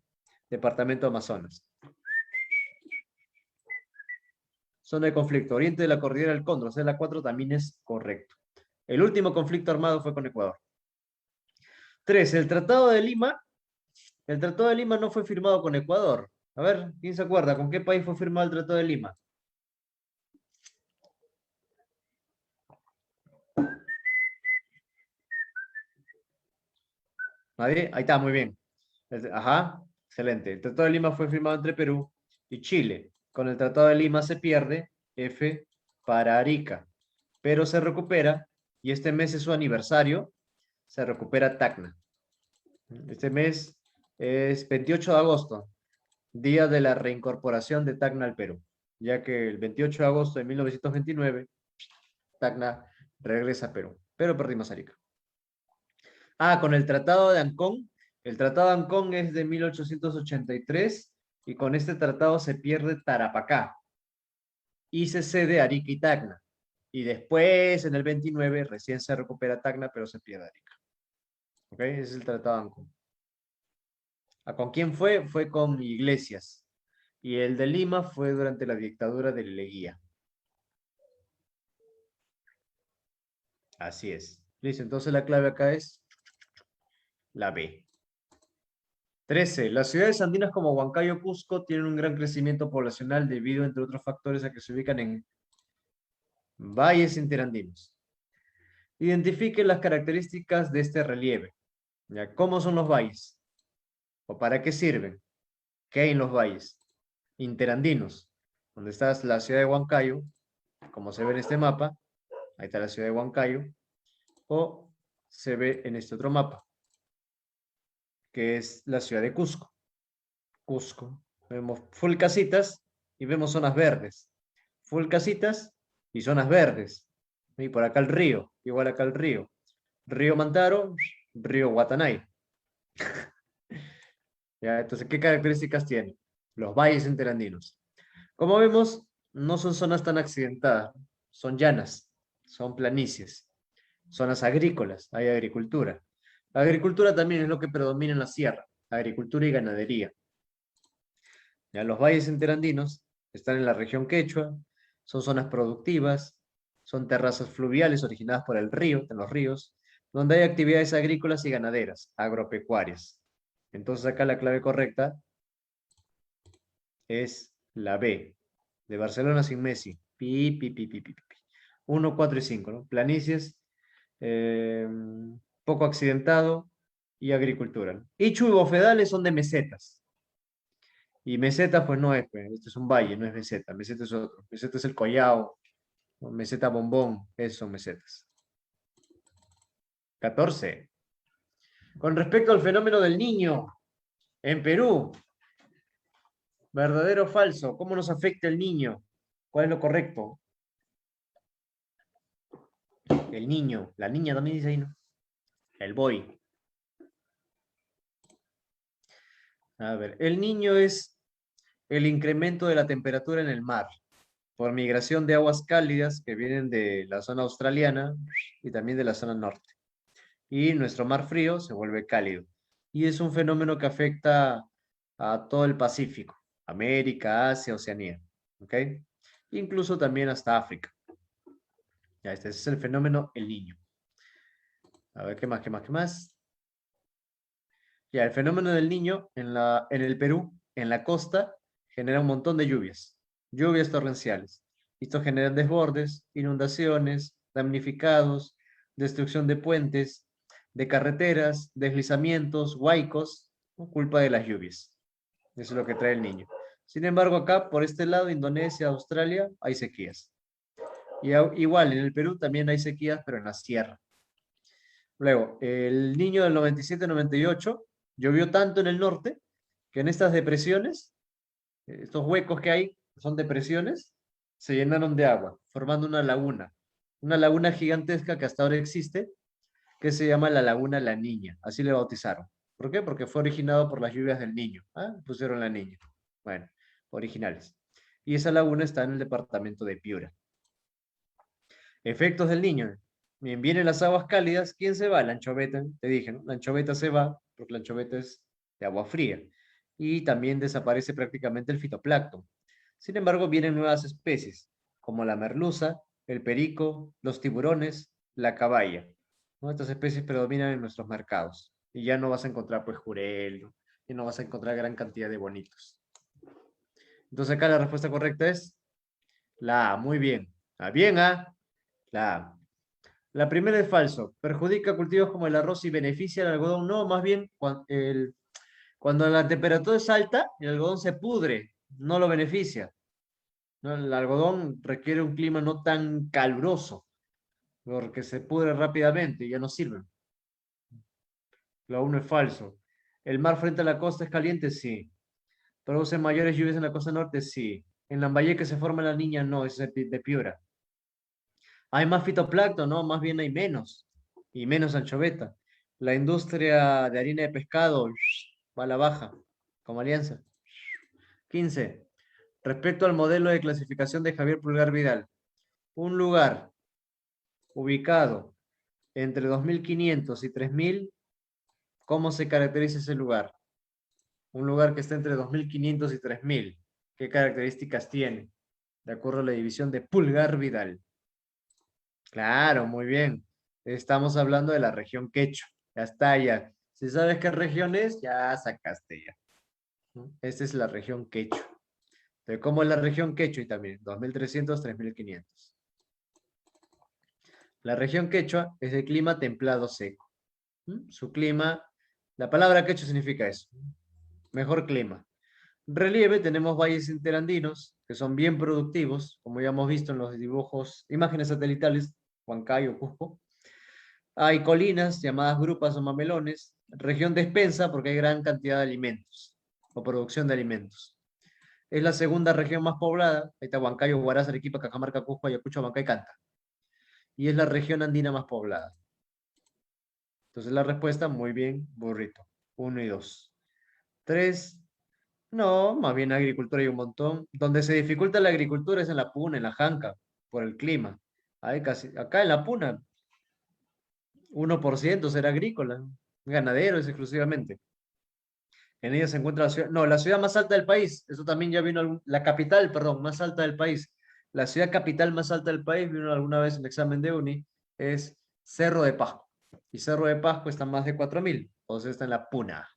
departamento de Amazonas. Zona de conflicto, oriente de la cordillera del Cóndor, o sea, la 4 también es correcto. El último conflicto armado fue con Ecuador. 3. El Tratado de Lima. El Tratado de Lima no fue firmado con Ecuador. A ver, ¿quién se acuerda? ¿Con qué país fue firmado el Tratado de Lima? ¿Nadie? Ahí está, muy bien. Ajá, excelente. El Tratado de Lima fue firmado entre Perú y Chile. Con el Tratado de Lima se pierde F para Arica, pero se recupera, y este mes es su aniversario, se recupera Tacna. Este mes es 28 de agosto, día de la reincorporación de Tacna al Perú, ya que el 28 de agosto de 1929, Tacna regresa a Perú, pero perdimos Arica. Ah, con el Tratado de Ancón. El Tratado de Ancón es de 1883 y con este tratado se pierde Tarapacá y se cede Arica y Tacna. Y después, en el 29, recién se recupera Tacna, pero se pierde Arica. ¿Ok? Ese es el Tratado de Ancón. ¿Con quién fue? Fue con Iglesias. Y el de Lima fue durante la dictadura de Leguía. Así es. Listo, entonces la clave acá es la B. 13. Las ciudades andinas como Huancayo, Cusco tienen un gran crecimiento poblacional debido, entre otros factores, a que se ubican en valles interandinos. Identifiquen las características de este relieve. ¿Ya? ¿Cómo son los valles? ¿O para qué sirven? ¿Qué hay en los valles? Interandinos, donde está la ciudad de Huancayo, como se ve en este mapa, ahí está la ciudad de Huancayo, o se ve en este otro mapa, que es la ciudad de Cusco. Cusco. Vemos full casitas y vemos zonas verdes. Full casitas y zonas verdes. Y por acá el río, igual acá el río. Río Mantaro, río Guatanay. ¿Ya? Entonces, ¿qué características tiene? Los valles interandinos. Como vemos, no son zonas tan accidentadas, son llanas, son planicies, zonas agrícolas, hay agricultura. La agricultura también es lo que predomina en la sierra, agricultura y ganadería. Ya los valles interandinos están en la región Quechua, son zonas productivas, son terrazas fluviales originadas por el río, en los ríos, donde hay actividades agrícolas y ganaderas, agropecuarias. Entonces acá la clave correcta es la B, de Barcelona sin Messi. 1, 4 y 5, ¿no? Planicies, poco accidentado y agricultura, ¿no? Ichu y Bofedales son de mesetas. Y meseta, pues no es, pues, este es un valle, no es meseta. Meseta es otro. Meseta es el Collao, ¿no? Meseta Bombón, esos son mesetas. 14. Con respecto al fenómeno del niño en Perú, ¿verdadero o falso? ¿Cómo nos afecta el niño? ¿Cuál es lo correcto? El niño, la niña también dice ahí, ¿no? El boy. A ver, el niño es el incremento de la temperatura en el mar por migración de aguas cálidas que vienen de la zona australiana y también de la zona norte. Y nuestro mar frío se vuelve cálido. Y es un fenómeno que afecta a todo el Pacífico, América, Asia, Oceanía. ¿Ok? Incluso también hasta África. Ya, este es el fenómeno El Niño. A ver, ¿qué más, qué más, qué más? Ya, el fenómeno del Niño en el Perú, en la costa, genera un montón de lluvias. Lluvias torrenciales. Esto genera desbordes, inundaciones, damnificados, destrucción de puentes, de carreteras, deslizamientos, huaicos, por culpa de las lluvias. Eso es lo que trae el Niño. Sin embargo, acá, por este lado, Indonesia, Australia, hay sequías. Y igual, en el Perú también hay sequías, pero en la sierra. Luego, el Niño del 97-98 llovió tanto en el norte que en estas depresiones, estos huecos que hay, son depresiones, se llenaron de agua, formando una laguna gigantesca que hasta ahora existe, que se llama la Laguna La Niña, así le bautizaron. ¿Por qué? Porque fue originado por las lluvias del Niño. ¿Ah? Pusieron La Niña. Bueno, originales. Y esa laguna está en el departamento de Piura. Efectos del Niño. Bien, vienen las aguas cálidas. ¿Quién se va? La anchoveta. Te dije, ¿no? La anchoveta se va porque la anchoveta es de agua fría. y también desaparece prácticamente el fitoplancton. Sin embargo, vienen nuevas especies, como la merluza, el perico, los tiburones, la caballa, ¿no? Estas especies predominan en nuestros mercados y ya no vas a encontrar pues jurel, ¿no? Y no vas a encontrar gran cantidad de bonitos. Entonces acá la respuesta correcta es la A. Muy bien. Bien, A. La A. La primera es falso. Perjudica cultivos como el arroz y beneficia al algodón. No, más bien cuando la temperatura es alta, el algodón se pudre, no lo beneficia. ¿No? El algodón requiere un clima no tan caluroso, porque se pudre rápidamente y ya no sirve. La 1 es falso. ¿El mar frente a la costa es caliente? Sí. ¿Produce mayores lluvias en la costa norte? Sí. ¿En Lambayeque se forma la niña? No, es de Piura. ¿Hay más fitoplancton? No, más bien hay menos. Y menos anchoveta. La industria de harina de pescado va a la baja, como alianza. 15. Respecto al modelo de clasificación de Javier Pulgar Vidal. Un lugar ubicado entre 2500 y 3000, ¿cómo se caracteriza ese lugar? Un lugar que está entre 2500 y 3000, ¿qué características tiene? De acuerdo a la división de Pulgar Vidal. Claro, muy bien. Estamos hablando de la región Quechua. Ya está, ya. Si sabes qué región es, ya sacaste ya. ¿No? Esta es la región Quechua. Entonces, ¿cómo es la región Quechua? Y también, 2300, 3500. La región Quechua es de clima templado seco. Su clima, la palabra quechua significa eso. Mejor clima. Relieve, tenemos valles interandinos, que son bien productivos, como ya hemos visto en los dibujos, imágenes satelitales, Huancayo, Cusco. Hay colinas llamadas grupas o mamelones, región despensa porque hay gran cantidad de alimentos o producción de alimentos. Es la segunda región más poblada, ahí está Huancayo, Huaraz, Arequipa, Cajamarca, Cusco, Ayacucho, Huancay, Canta. Y es la región andina más poblada. Entonces la respuesta, muy bien, burrito. 1 y 2. 3, no, más bien agricultura hay un montón. Donde se dificulta la agricultura es en la Puna, en la Janca, por el clima. Ahí casi, acá en la Puna, 1% será agrícola, ganadero es exclusivamente. En ella se encuentra la ciudad, no, la ciudad más alta del país, eso también ya vino, la capital, perdón, más alta del país. La ciudad capital más alta del país, vino alguna vez en el examen de uni, es Cerro de Pasco. Y Cerro de Pasco está más de 4000, entonces está en la Puna.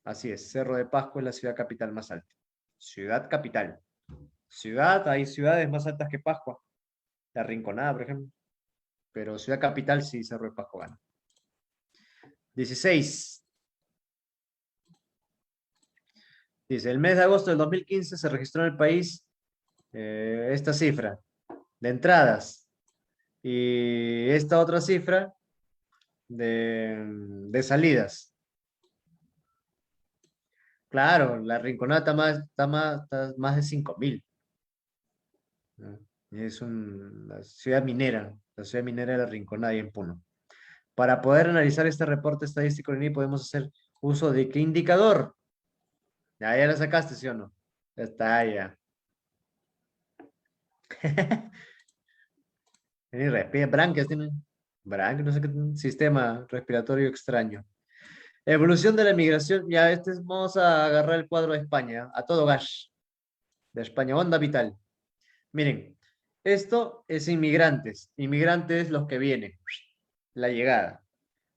Así es, Cerro de Pasco es la ciudad capital más alta. Ciudad capital. Ciudad, hay ciudades más altas que Pascua. La Rinconada, por ejemplo. Pero ciudad capital sí, Cerro de Pasco gana. 16. Dice, el mes de agosto del 2015 se registró en el país esta cifra de entradas y esta otra cifra de salidas. Claro, la Rinconada está más de 5000. Es la ciudad minera, de la Rinconada y en Puno. Para poder analizar este reporte estadístico del INEGI podemos hacer uso de qué indicador. Ya la sacaste, ¿sí o no? Ya está, ya. Ni respira, branquias tiene. Branquias, no sé qué, sistema respiratorio extraño. Evolución de la migración. Ya, vamos a agarrar el cuadro de España, a todo gas. De España, onda vital. Miren, esto es inmigrantes. Inmigrantes los que vienen. La llegada.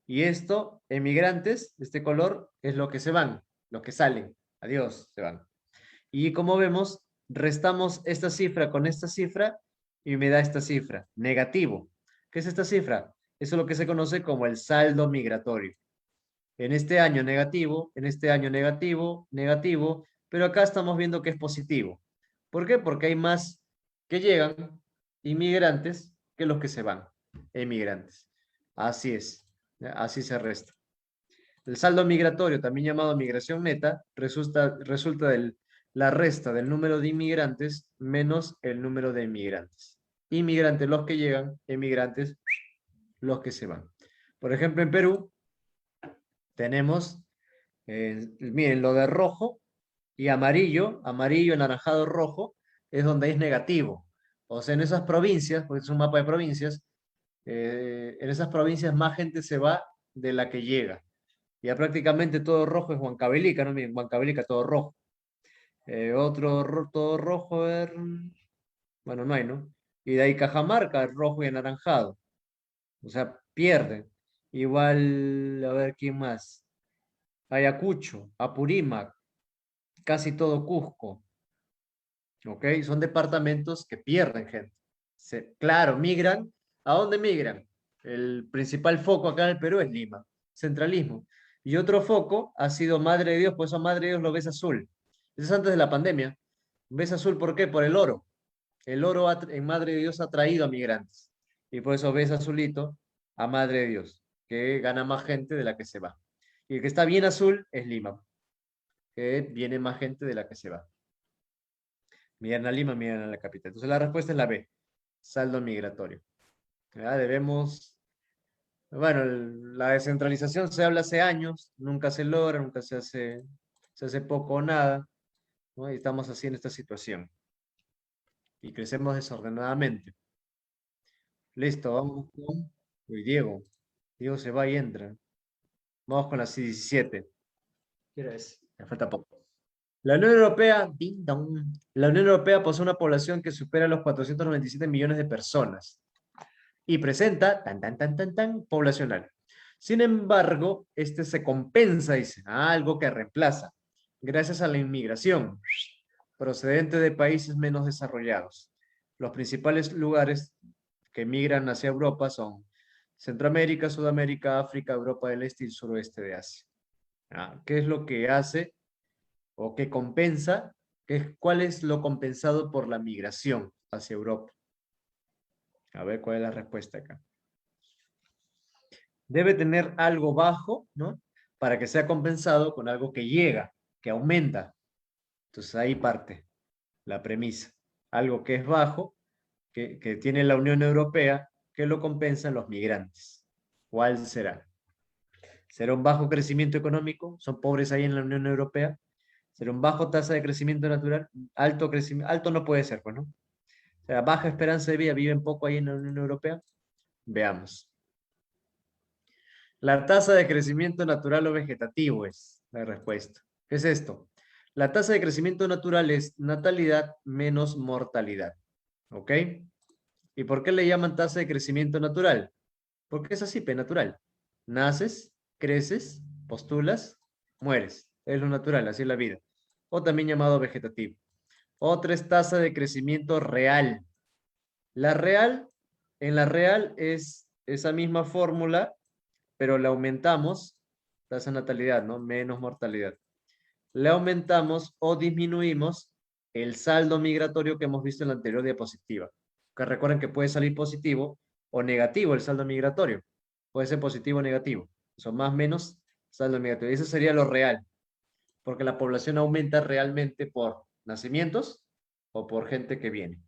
Y esto, emigrantes, este color, es lo que se van, los que salen. Adiós, se van. Y como vemos, restamos esta cifra con esta cifra y me da esta cifra, negativo. ¿Qué es esta cifra? Eso es lo que se conoce como el saldo migratorio. En este año negativo, en este año negativo, negativo, pero acá estamos viendo que es positivo. ¿Por qué? Porque hay más que llegan, inmigrantes, que los que se van, emigrantes. Así es, así se resta. El saldo migratorio, también llamado migración neta, resulta de la resta del número de inmigrantes menos el número de emigrantes. Inmigrantes los que llegan, emigrantes los que se van. Por ejemplo, en Perú tenemos, miren, lo de rojo y amarillo, amarillo, anaranjado, rojo, es donde es negativo. O sea, en esas provincias, porque es un mapa de provincias, en esas provincias más gente se va de la que llega. Ya prácticamente todo rojo es Huancavelica, ¿no? Miren, Huancavelica todo rojo. Todo rojo, a ver, bueno, no hay, ¿no? Y de ahí Cajamarca, rojo y anaranjado. O sea, pierden. Igual, a ver, ¿quién más? Ayacucho, Apurímac, casi todo Cusco, ¿ok? Son departamentos que pierden gente. Claro, migran. ¿A dónde migran? El principal foco acá en el Perú es Lima, centralismo. Y otro foco ha sido Madre de Dios, pues a Madre de Dios lo ves azul. Eso es antes de la pandemia. ¿Ves azul por qué? Por el oro. El oro en Madre de Dios ha traído a migrantes. Y por eso ves azulito a Madre de Dios, que gana más gente de la que se va. Y el que está bien azul es Lima, que viene más gente de la que se va. Miran a Lima, miran a la capital. Entonces la respuesta es la B, saldo migratorio. ¿Ya? Bueno, la descentralización se habla hace años, nunca se logra, nunca se hace poco o nada, ¿no? Y estamos así en esta situación. Y crecemos desordenadamente. Listo, vamos con Uy, Diego. Diego se va y entra. Vamos con la C17. ¿Qué es? Me falta poco. La Unión Europea, ding dong. La Unión Europea posee una población que supera los 497 millones de personas y presenta tan poblacional. Sin embargo, este se compensa, dice, algo que reemplaza, gracias a la inmigración procedente de países menos desarrollados. Los principales lugares que migran hacia Europa son Centroamérica, Sudamérica, África, Europa del Este y el suroeste de Asia. ¿Qué es lo que hace o qué compensa? ¿Cuál es lo compensado por la migración hacia Europa? A ver cuál es la respuesta acá. Debe tener algo bajo, ¿no? Para que sea compensado con algo que llega, que aumenta. Entonces ahí parte la premisa. Algo que es bajo, que tiene la Unión Europea, que lo compensan los migrantes. ¿Cuál será? ¿Será un bajo crecimiento económico? ¿Son pobres ahí en la Unión Europea? ¿Será un bajo tasa de crecimiento natural? Alto crecimiento, alto no puede ser, pues, ¿no? O sea, baja esperanza de vida, viven poco ahí en la Unión Europea. Veamos. La tasa de crecimiento natural o vegetativo es la respuesta. ¿Qué es esto? La tasa de crecimiento natural es natalidad menos mortalidad. ¿Ok? ¿Y por qué le llaman tasa de crecimiento natural? Porque es así, natural. Naces, creces, postulas, mueres. Es lo natural, así es la vida. O también llamado vegetativo. Otra es tasa de crecimiento real. La real, en la real es esa misma fórmula, pero le aumentamos tasa de natalidad, ¿no? Menos mortalidad. Le aumentamos o disminuimos el saldo migratorio que hemos visto en la anterior diapositiva. Que recuerden que puede salir positivo o negativo el saldo migratorio. Puede ser positivo o negativo. Son más o menos saldo migratorio. Eso sería lo real. Porque la población aumenta realmente por nacimientos o por gente que viene.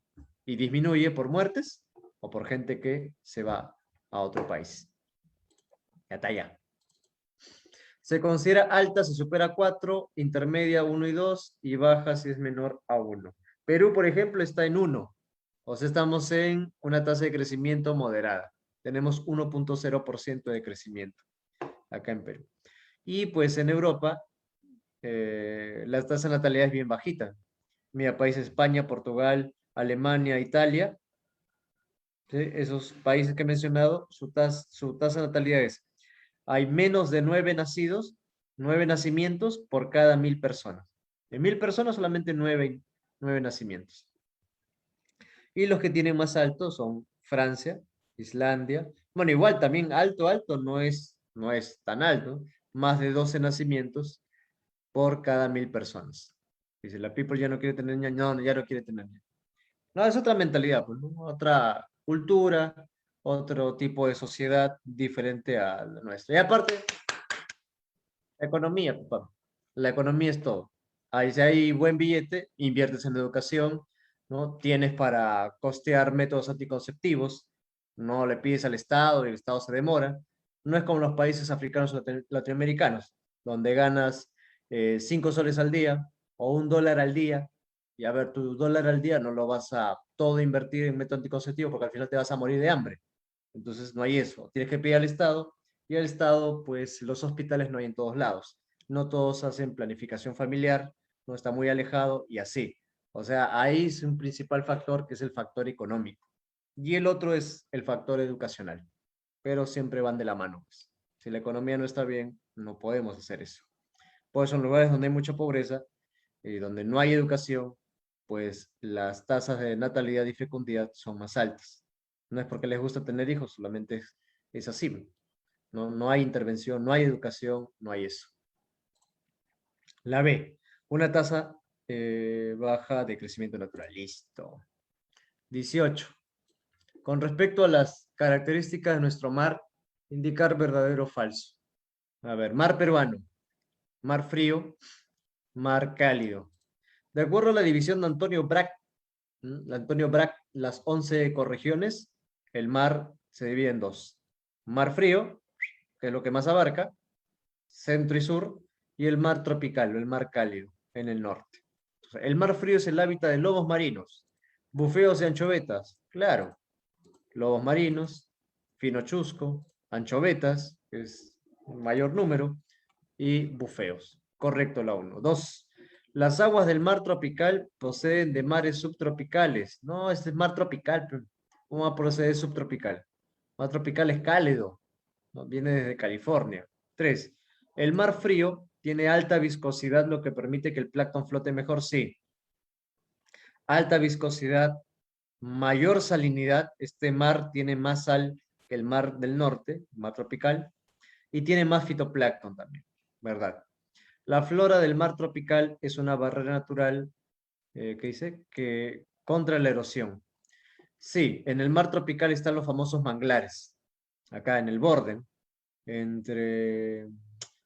Y disminuye por muertes o por gente que se va a otro país. Ya está ya. Se considera alta si supera 4, intermedia 1 y 2 y baja si es menor a 1. Perú, por ejemplo, está en 1. O sea, estamos en una tasa de crecimiento moderada. Tenemos 1.0% de crecimiento acá en Perú. Y pues en Europa, la tasa de natalidad es bien bajita. Mira, países España, Portugal, Alemania, Italia, ¿sí? Esos países que he mencionado, su tasa de natalidad es, hay menos de 9 nacidos, 9 nacimientos por cada 1000 personas. De 1000 personas solamente 9 nacimientos. Y los que tienen más alto son Francia, Islandia. Bueno, igual también alto no es tan alto. Más de 12 nacimientos por cada 1000 personas. Dice, la people ya no quiere tener niños, no, ya no quiere tener niños. No, es otra mentalidad, pues, ¿no? Otra cultura, otro tipo de sociedad diferente a la nuestra. Y aparte, la economía, papá. La economía es todo. Ahí, si hay buen billete, inviertes en educación, ¿no? Tienes para costear métodos anticonceptivos, no le pides al Estado y el Estado se demora. No es como los países africanos o latinoamericanos, donde ganas 5 soles al día o $1 al día. Y a ver, tu dólar al día no lo vas a todo invertir en método anticonceptivo porque al final te vas a morir de hambre. Entonces no hay eso. Tienes que pedir al Estado Y el Estado, pues los hospitales no hay en todos lados. No todos hacen planificación familiar, no está muy alejado y así. O sea, ahí es un principal factor que es el factor económico. Y el otro es el factor educacional. Pero siempre van de la mano, pues. Si la economía no está bien, no podemos hacer eso. Por eso en lugares donde hay mucha pobreza y donde no hay educación, pues las tasas de natalidad y fecundidad son más altas. No es porque les gusta tener hijos, solamente es así. No, no hay intervención, no hay educación, no hay eso. La B, una tasa baja de crecimiento natural. Listo. 18. Con respecto a las características de nuestro mar, indicar verdadero o falso. A ver, mar peruano, mar frío, mar cálido. De acuerdo a la división de Antonio Brack, las 11 ecorregiones, el mar se divide en dos. Mar frío, que es lo que más abarca, centro y sur, y el mar tropical o el mar cálido en el norte. Entonces, el mar frío es el hábitat de lobos marinos, bufeos y anchovetas, claro, lobos marinos, finochusco, anchovetas, que es un mayor número, y bufeos. Correcto la 1. 2. Las aguas del mar tropical proceden de mares subtropicales. No, este es mar tropical. ¿Cómo va a proceder subtropical? Mar tropical es cálido, ¿no? Viene desde California. 3. El mar frío tiene alta viscosidad, lo que permite que el plancton flote mejor. Sí. Alta viscosidad, mayor salinidad. Este mar tiene más sal que el mar del norte, mar tropical, y tiene más fitoplancton también, ¿verdad? La flora del mar tropical es una barrera natural, que dice, que contra la erosión. Sí, en el mar tropical están los famosos manglares, acá en el borde, entre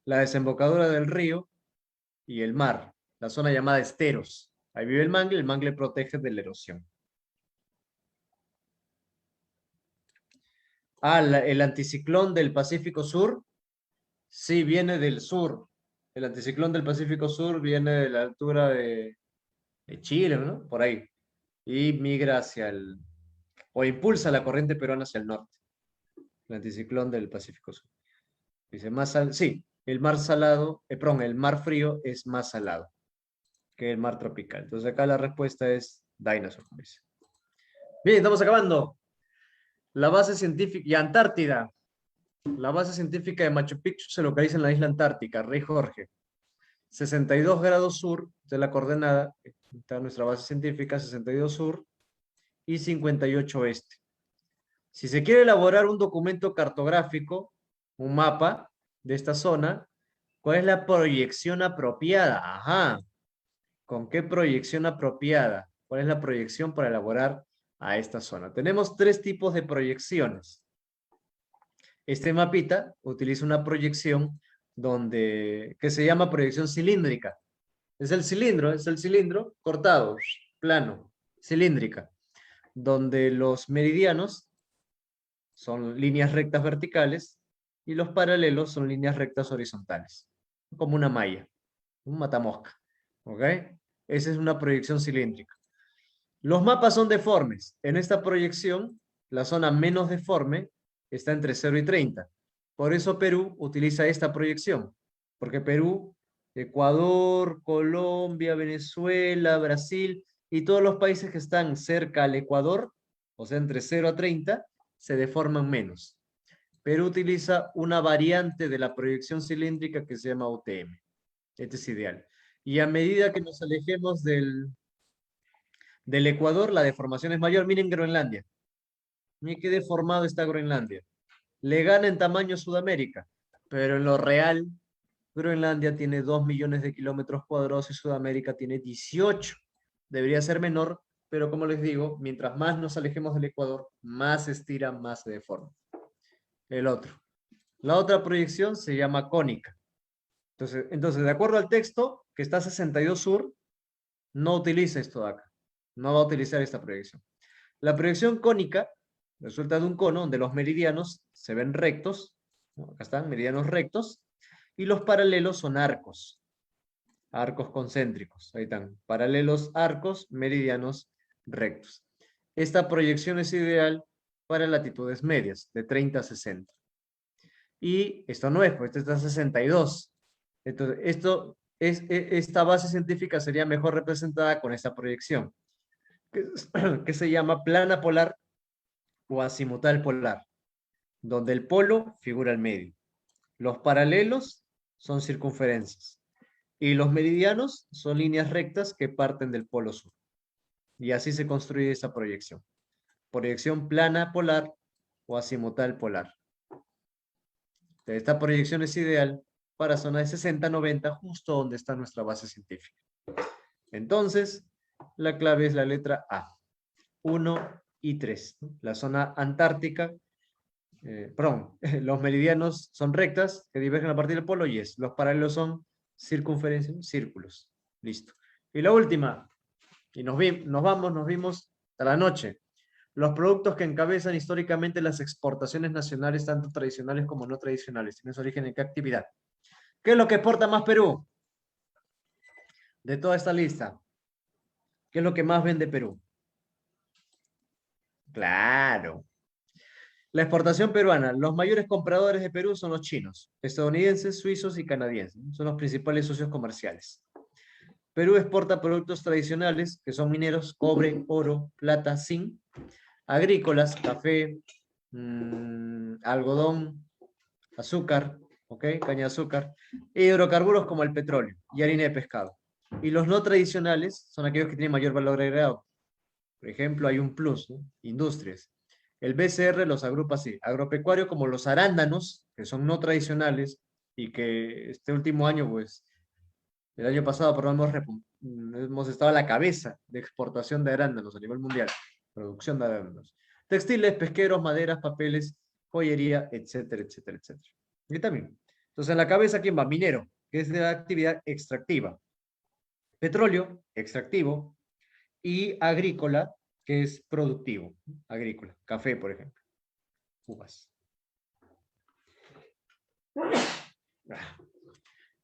la desembocadura del río y el mar, la zona llamada esteros. Ahí vive el mangle protege de la erosión. Ah, el anticiclón del Pacífico Sur, sí, viene del sur. El anticiclón del Pacífico Sur viene de la altura de Chile, ¿no? Por ahí. Y migra hacia o impulsa la corriente peruana hacia el norte. El anticiclón del Pacífico Sur. Dice, sí, el mar salado, perdón, el mar frío es más salado que el mar tropical. Entonces acá la respuesta es Dinosaur. Dice. Bien, estamos acabando. La base científica, y Antártida. La base científica de Machu Picchu se localiza en la isla Antártica, Rey Jorge. 62 grados sur de la coordenada, está nuestra base científica, 62 sur y 58 oeste. Si se quiere elaborar un documento cartográfico, un mapa de esta zona, ¿cuál es la proyección apropiada? Ajá. ¿Con qué proyección apropiada? ¿Cuál es la proyección para elaborar a esta zona? Tenemos tres tipos de proyecciones. Este mapita utiliza una proyección que se llama proyección cilíndrica. Es el cilindro cortado, plano, cilíndrica, donde los meridianos son líneas rectas verticales y los paralelos son líneas rectas horizontales, como una malla, un matamosca, ¿ok? Esa es una proyección cilíndrica. Los mapas son deformes. En esta proyección, la zona menos deforme está entre 0 y 30. Por eso Perú utiliza esta proyección, porque Perú, Ecuador, Colombia, Venezuela, Brasil y todos los países que están cerca al Ecuador, o sea, entre 0 a 30, se deforman menos. Perú utiliza una variante de la proyección cilíndrica que se llama UTM. Este es ideal. Y a medida que nos alejemos del Ecuador, la deformación es mayor. Miren Groenlandia. Miren qué deformado está Groenlandia. Le gana en tamaño Sudamérica, pero en lo real, Groenlandia tiene 2 millones de kilómetros cuadrados y Sudamérica tiene 18. Debería ser menor, pero como les digo, mientras más nos alejemos del Ecuador, más se estira, más se deforma. El otro. La otra proyección se llama cónica. Entonces, de acuerdo al texto, que está 62 sur, no utiliza esto de acá. No va a utilizar esta proyección. La proyección cónica resulta de un cono donde los meridianos se ven rectos, ¿no? Acá están, meridianos rectos, y los paralelos son arcos concéntricos. Ahí están, paralelos, arcos, meridianos rectos. Esta proyección es ideal para latitudes medias, de 30 a 60. Y esto no es, pues esto está a 62. Entonces, esta base científica sería mejor representada con esta proyección, que se llama plana polar o azimutal polar, donde el polo figura al medio. Los paralelos son circunferencias y los meridianos son líneas rectas que parten del polo sur. Y así se construye esa proyección. Proyección plana polar o azimutal polar. Esta proyección es ideal para zonas de 60-90, justo donde está nuestra base científica. Entonces, la clave es la letra A. 1 y 3. La zona antártica, los meridianos son rectas que divergen a partir del polo y los paralelos son circunferencias, círculos. Listo. Y la última, y nos vimos hasta la noche. Los productos que encabezan históricamente las exportaciones nacionales, tanto tradicionales como no tradicionales, ¿tienen su origen en qué actividad? ¿Qué es lo que exporta más Perú? De toda esta lista, ¿qué es lo que más vende Perú? Claro. La exportación peruana. Los mayores compradores de Perú son los chinos, estadounidenses, suizos y canadienses. Son los principales socios comerciales. Perú exporta productos tradicionales, que son mineros, cobre, oro, plata, zinc, agrícolas, café, algodón, azúcar, caña de azúcar, e hidrocarburos como el petróleo y harina de pescado. Y los no tradicionales son aquellos que tienen mayor valor agregado. Por ejemplo, hay un plus, ¿no? Industrias. El BCR los agrupa así, agropecuario como los arándanos, que son no tradicionales y que este último año, pues, el año pasado, perdón, hemos estado a la cabeza de exportación de arándanos a nivel mundial, producción de arándanos. Textiles, pesqueros, maderas, papeles, joyería, etcétera, etcétera, etcétera. Y también. Entonces, en la cabeza, ¿quién va? Minero, que es de la actividad extractiva. Petróleo, extractivo. Y agrícola, que es productivo. Agrícola, café, por ejemplo. Uvas.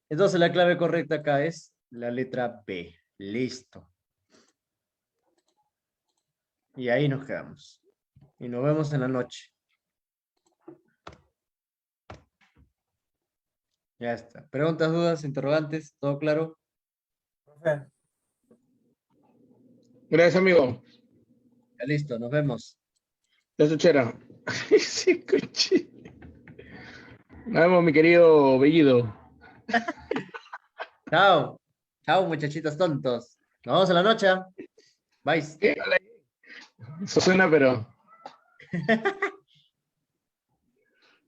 Entonces, la clave correcta acá es la letra B. Listo. Y ahí nos quedamos. Y nos vemos en la noche. Ya está. ¿Preguntas, dudas, interrogantes? ¿Todo claro? Profe, Gracias, amigo. Ya listo, nos vemos. De su chera. Sí, coche. Nos vemos, mi querido Bellido. Chao. Chao, muchachitos tontos. Nos vemos en la noche. Bye. ¿Qué? Eso suena, pero.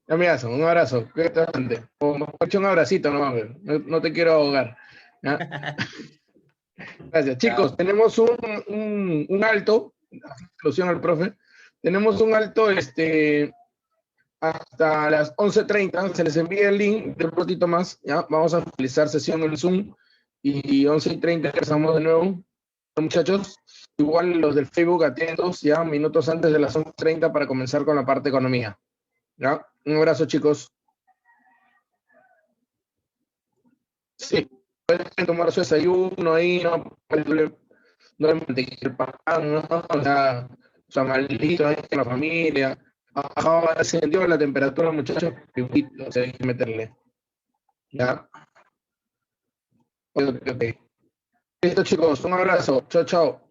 Amigazo, un abrazo. Cuídate bastante. O mejor dicho, un abracito nomás, no te quiero ahogar. ¿Ya? Gracias. Chicos, Chao. tenemos un alto, alusión al profe, tenemos un alto hasta las 11:30, se les envía el link de un ratito más, ¿ya? Vamos a finalizar sesión en Zoom y 11:30 empezamos de nuevo, muchachos. Igual los del Facebook atentos, ya minutos antes de las 11:30 para comenzar con la parte de economía. ¿Ya? Un abrazo, chicos. Sí, pueden tomar su desayuno ahí, no le mantequilla el pan, ¿no? O sea, maldito ahí con la familia. Ha bajado descendió la temperatura, muchachos, o sea, hay que meterle. ¿Ya? Ok. Listo, chicos, un abrazo. Chao, chao.